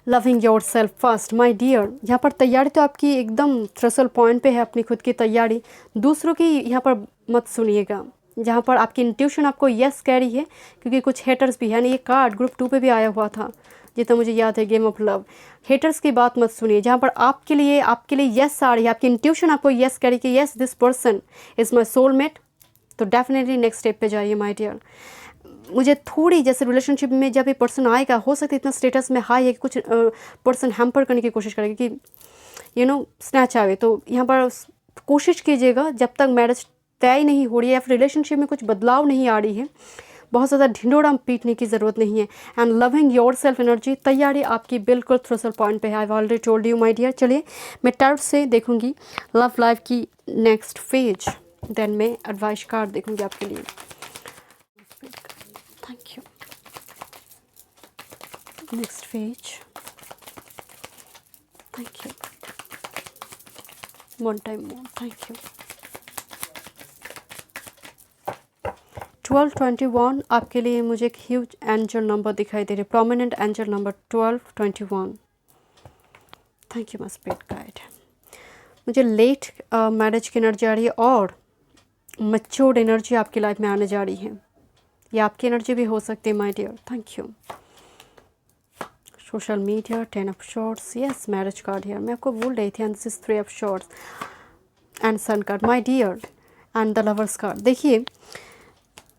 loving yourself first my dear. यहाँ पर तैयारी तो आपकी एकदम थ्रेशोल्ड पॉइंट पे है, अपनी खुद की तैयारी, दूसरों की यहाँ पर मत सुनिएगा। जहाँ पर आपकी इंट्यूशन आपको यस कह रही है, क्योंकि कुछ हेटर्स भी है ना, ये कार्ड ग्रुप 2 पे भी आया हुआ था जितना मुझे याद है, गेम ऑफ लव। हेटर्स की बात मत सुनिए, जहाँ पर आपके लिए यस आ रही है, आपकी इंट्यूशन आपको यस कह रही है कि yes this person is my soulmate, तो डेफिनेटली नेक्स्ट स्टेप पे जाइए माय डियर। मुझे थोड़ी जैसे रिलेशनशिप में जब ये पर्सन आएगा, हो सकता है इतना स्टेटस में हाई है कि कुछ पर्सन हैम्पर करने की कोशिश करेगा कि स्नैच आवे, तो यहाँ पर कोशिश कीजिएगा जब तक मैरिज तय नहीं हो रही है या फिर रिलेशनशिप में कुछ बदलाव नहीं आ रही है, बहुत ज़्यादा ढिंडोरा पीटने की ज़रूरत नहीं है। And loving yourself energy, तैयारी आपकी बिल्कुल थ्रेशोल्ड पॉइंट पे है। I already told you my dear. चलिए मैं टैरोट से देखूंगी लव लाइफ की नेक्स्ट फेज, देन मैं एडवाइस कार्ड देखूंगी आपके लिए। Thank you. Next phase, thank you, one time more, thank you. 12, 21 आपके लिए मुझे एक ह्यूज एंजल नंबर दिखाई दे रही है, prominent angel number 12, 21। Thank you my spirit guide. मुझे लेट मैरिज की एनर्जी आ रही है और मैच्योर्ड एनर्जी आपकी लाइफ में आने जा रही है, ये आपकी एनर्जी भी हो सकती है my dear. Thank you. Social media, 10 of swords, yes marriage card here, मैं आपको बोल रही थी, and this is 3 of swords and sun card my dear, and the lovers card. देखिए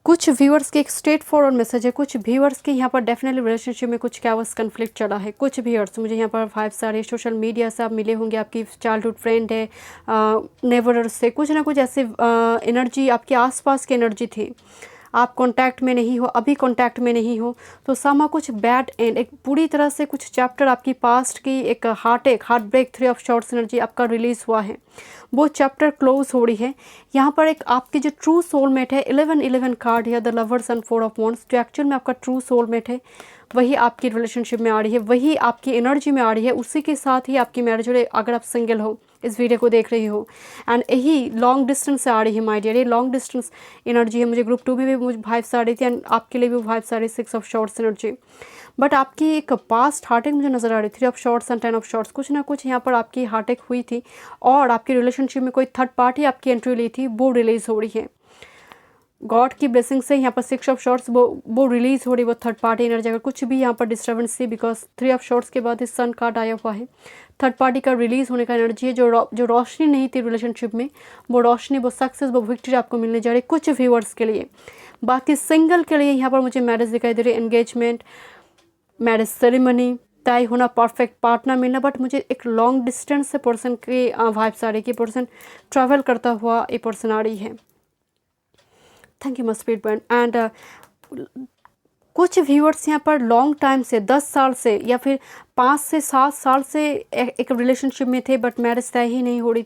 कुछ व्यूअर्स के एक स्ट्रेट फॉरवर्ड मैसेज है, कुछ व्यूअर्स के यहाँ पर डेफिनेटली रिलेशनशिप में कुछ कैवस कन्फ्लिक्ट चला है। कुछ व्यूअर्स मुझे यहाँ पर 5 सारे सोशल मीडिया से आप मिले होंगे, आपकी चाइल्डहुड फ्रेंड है, नेबरर्स से कुछ ना कुछ ऐसे एनर्जी आपके आसपास की एनर्जी थी, आप कांटेक्ट में नहीं हो, अभी कांटेक्ट में नहीं हो, तो सामा कुछ बैड एंड, एक पूरी तरह से कुछ चैप्टर आपकी पास्ट की एक heartbreak 3 of shorts energy आपका रिलीज़ हुआ है, वो चैप्टर क्लोज हो रही है। यहाँ पर एक आपकी जो ट्रू सोलमेट है, 11 कार्ड है, the lovers and 4 of wands, जो एक्चुअल में आपका ट्रू सोलमेट है, वही आपकी रिलेशनशिप में आ रही है, वही आपकी एनर्जी में आ रही है, उसी के साथ ही आपकी मैरिज हो रही है अगर आप सिंगल हो, इस वीडियो को देख रही हो, एंड यही लॉन्ग डिस्टेंस से आ रही है माय डियर, ये लॉन्ग डिस्टेंस एनर्जी है। मुझे ग्रुप 2 में भी मुझे वाइब्स आ रही थी, एंड आपके लिए भी वाइब्स आ रही, 6 ऑफ शॉर्ट्स एनर्जी, बट आपकी एक पास्ट हार्टेक मुझे नज़र आ रही, 3 of swords and 10 of shorts, कुछ ना कुछ यहाँ पर आपकी हार्टेक हुई थी और आपकी रिलेशनशिप में कोई थर्ड पार्टी आपकी एंट्री ली थी, वो रिलीज़ हो रही है गॉड की ब्लेसिंग से। यहाँ पर 6 ऑफ शॉर्ट्स वो रिलीज़ हो रही, वो थर्ड पार्टी एनर्जी, अगर कुछ भी यहाँ पर डिस्टर्बेंस थी, बिकॉज 3 ऑफ शॉर्ट्स के बाद इस सन कार्ड आया हुआ है, थर्ड पार्टी का रिलीज़ होने का एनर्जी है, जो रोशनी नहीं थी रिलेशनशिप में, वो रोशनी, वो सक्सेस, वो विक्ट्री आपको मिलने जा रही है कुछ व्यूअर्स के लिए। बाकी सिंगल के लिए यहाँ पर मुझे मैरिज दिखाई दे रही है, एंगेजमेंट, मैरिज सेरेमनी, तय होना, परफेक्ट पार्टनर मिलना, बट मुझे एक लॉन्ग डिस्टेंस से पर्सन की वाइब्स आ रही है कि पर्सन ट्रैवल करता हुआ ये पर्सन आ रही है। थैंक यू माय स्पिरिट बहन। एंड कुछ व्यूअर्स यहाँ पर लॉन्ग टाइम से 10 साल से या फिर 5 से 7 साल से एक रिलेशनशिप में थे, बट मैरिज तय ही नहीं हो रही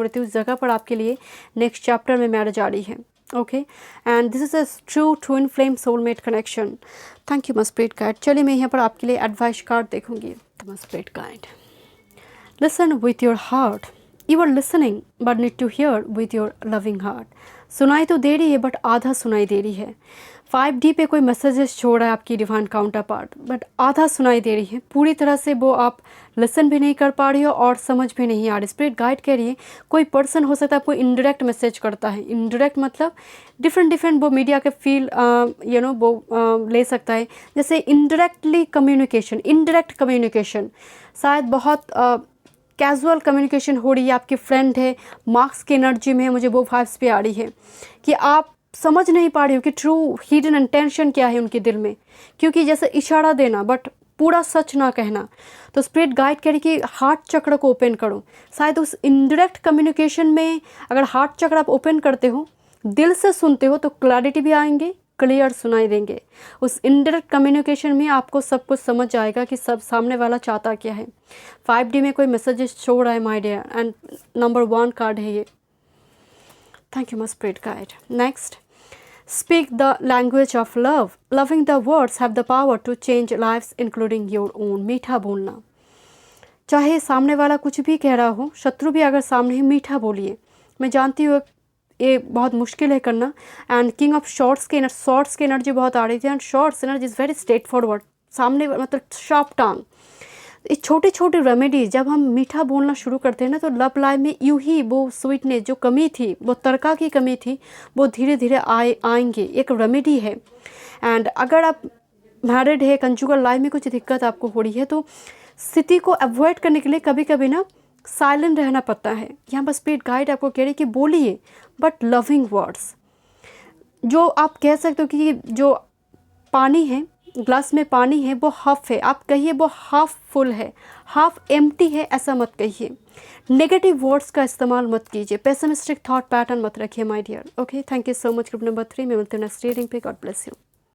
थी, उस जगह पर आपके लिए नेक्स्ट चैप्टर में मैरिज आ रही है। Okay, and this is a true twin flame soulmate connection. Thank you my spirit guide. चलिए मैं यहाँ पर आपके लिए एडवाइस कार्ड देखूंगी। My spirit guide, listen with your heart, you are listening but need to hear with your loving heart. सुनाई तो दे रही है बट आधा सुनाई दे रही है। 5D पे कोई मैसेजेस छोड़ रहा है आपकी डिवाइन काउंटर पार्ट, बट आधा सुनाई दे रही है, पूरी तरह से वो आप लिसन भी नहीं कर पा रही हो और समझ भी नहीं आ रही। स्पिरिट गाइड कह रही है कोई पर्सन हो सकता है आपको इनडायरेक्ट मैसेज करता है, इनडायरेक्ट मतलब डिफरेंट वो मीडिया के फील वो ले सकता है, जैसे इनडायरेक्टली कम्युनिकेशन, इनडायरेक्ट कम्युनिकेशन, शायद बहुत कैजुअल कम्युनिकेशन हो रही है, आपकी फ्रेंड है, मार्क्स की एनर्जी में है, मुझे वो वाइब्स पे आ रही है कि आप समझ नहीं पा रही हो कि ट्रू हिडन इंटेंशन क्या है उनके दिल में, क्योंकि जैसे इशारा देना, बट पूरा सच ना कहना। तो स्पिरिट गाइड कह रही कि हार्ट चक्र को ओपन करो। शायद उस इनडायरेक्ट कम्युनिकेशन में अगर हार्ट चक्र आप ओपन करते हो, दिल से सुनते हो, तो क्लैरिटी भी आएंगे, क्लियर सुनाई देंगे। उस इनडायरेक्ट कम्युनिकेशन में आपको सब कुछ समझ आएगा कि सब सामने वाला चाहता क्या है। 5D में कोई मैसेजेस शो रहा है my dear, and number 1 card है ये। Thank you my spirit guide. Next, speak the language of love. Loving the words have the power to change lives including your own. मीठा बोलना, चाहे सामने वाला कुछ भी कह रहा हो, शत्रु भी अगर सामने है, मीठा बोलिए। मैं जानती हूँ ये बहुत मुश्किल है करना। एंड किंग ऑफ शॉर्ट्स की एनर्जी बहुत आ रही थी, and shorts energy is very straight forward, सामने मतलब शार्प टांग। ये छोटे छोटे रेमेडीज जब हम मीठा बोलना शुरू करते हैं ना, तो लव लाइफ में यूं ही वो स्वीटनेस जो कमी थी, वो तड़का की कमी थी, वो धीरे धीरे आएंगे। एक रेमेडी है। एंड अगर आप मैरिड है, कंजुगल लाइफ में कुछ दिक्कत आपको हो रही है, तो स्थिति को अवॉइड करने के लिए कभी कभी ना साइलेंट रहना पड़ता है। यहाँ पर स्पिरिट गाइड आपको कह रही है कि बोलिए, बट लविंग वर्ड्स। जो आप कह सकते हो कि जो पानी है, ग्लास में पानी है, वो हाफ है, आप कहिए वो हाफ फुल है, हाफ एम्प्टी है, ऐसा मत कहिए। नेगेटिव वर्ड्स का इस्तेमाल मत कीजिए, पेसिमिस्टिक थॉट पैटर्न मत रखिए my dear. Okay, thank you so much. Group number 3 में मिलते हैं नेक्स्ट रीडिंग पे। God bless you.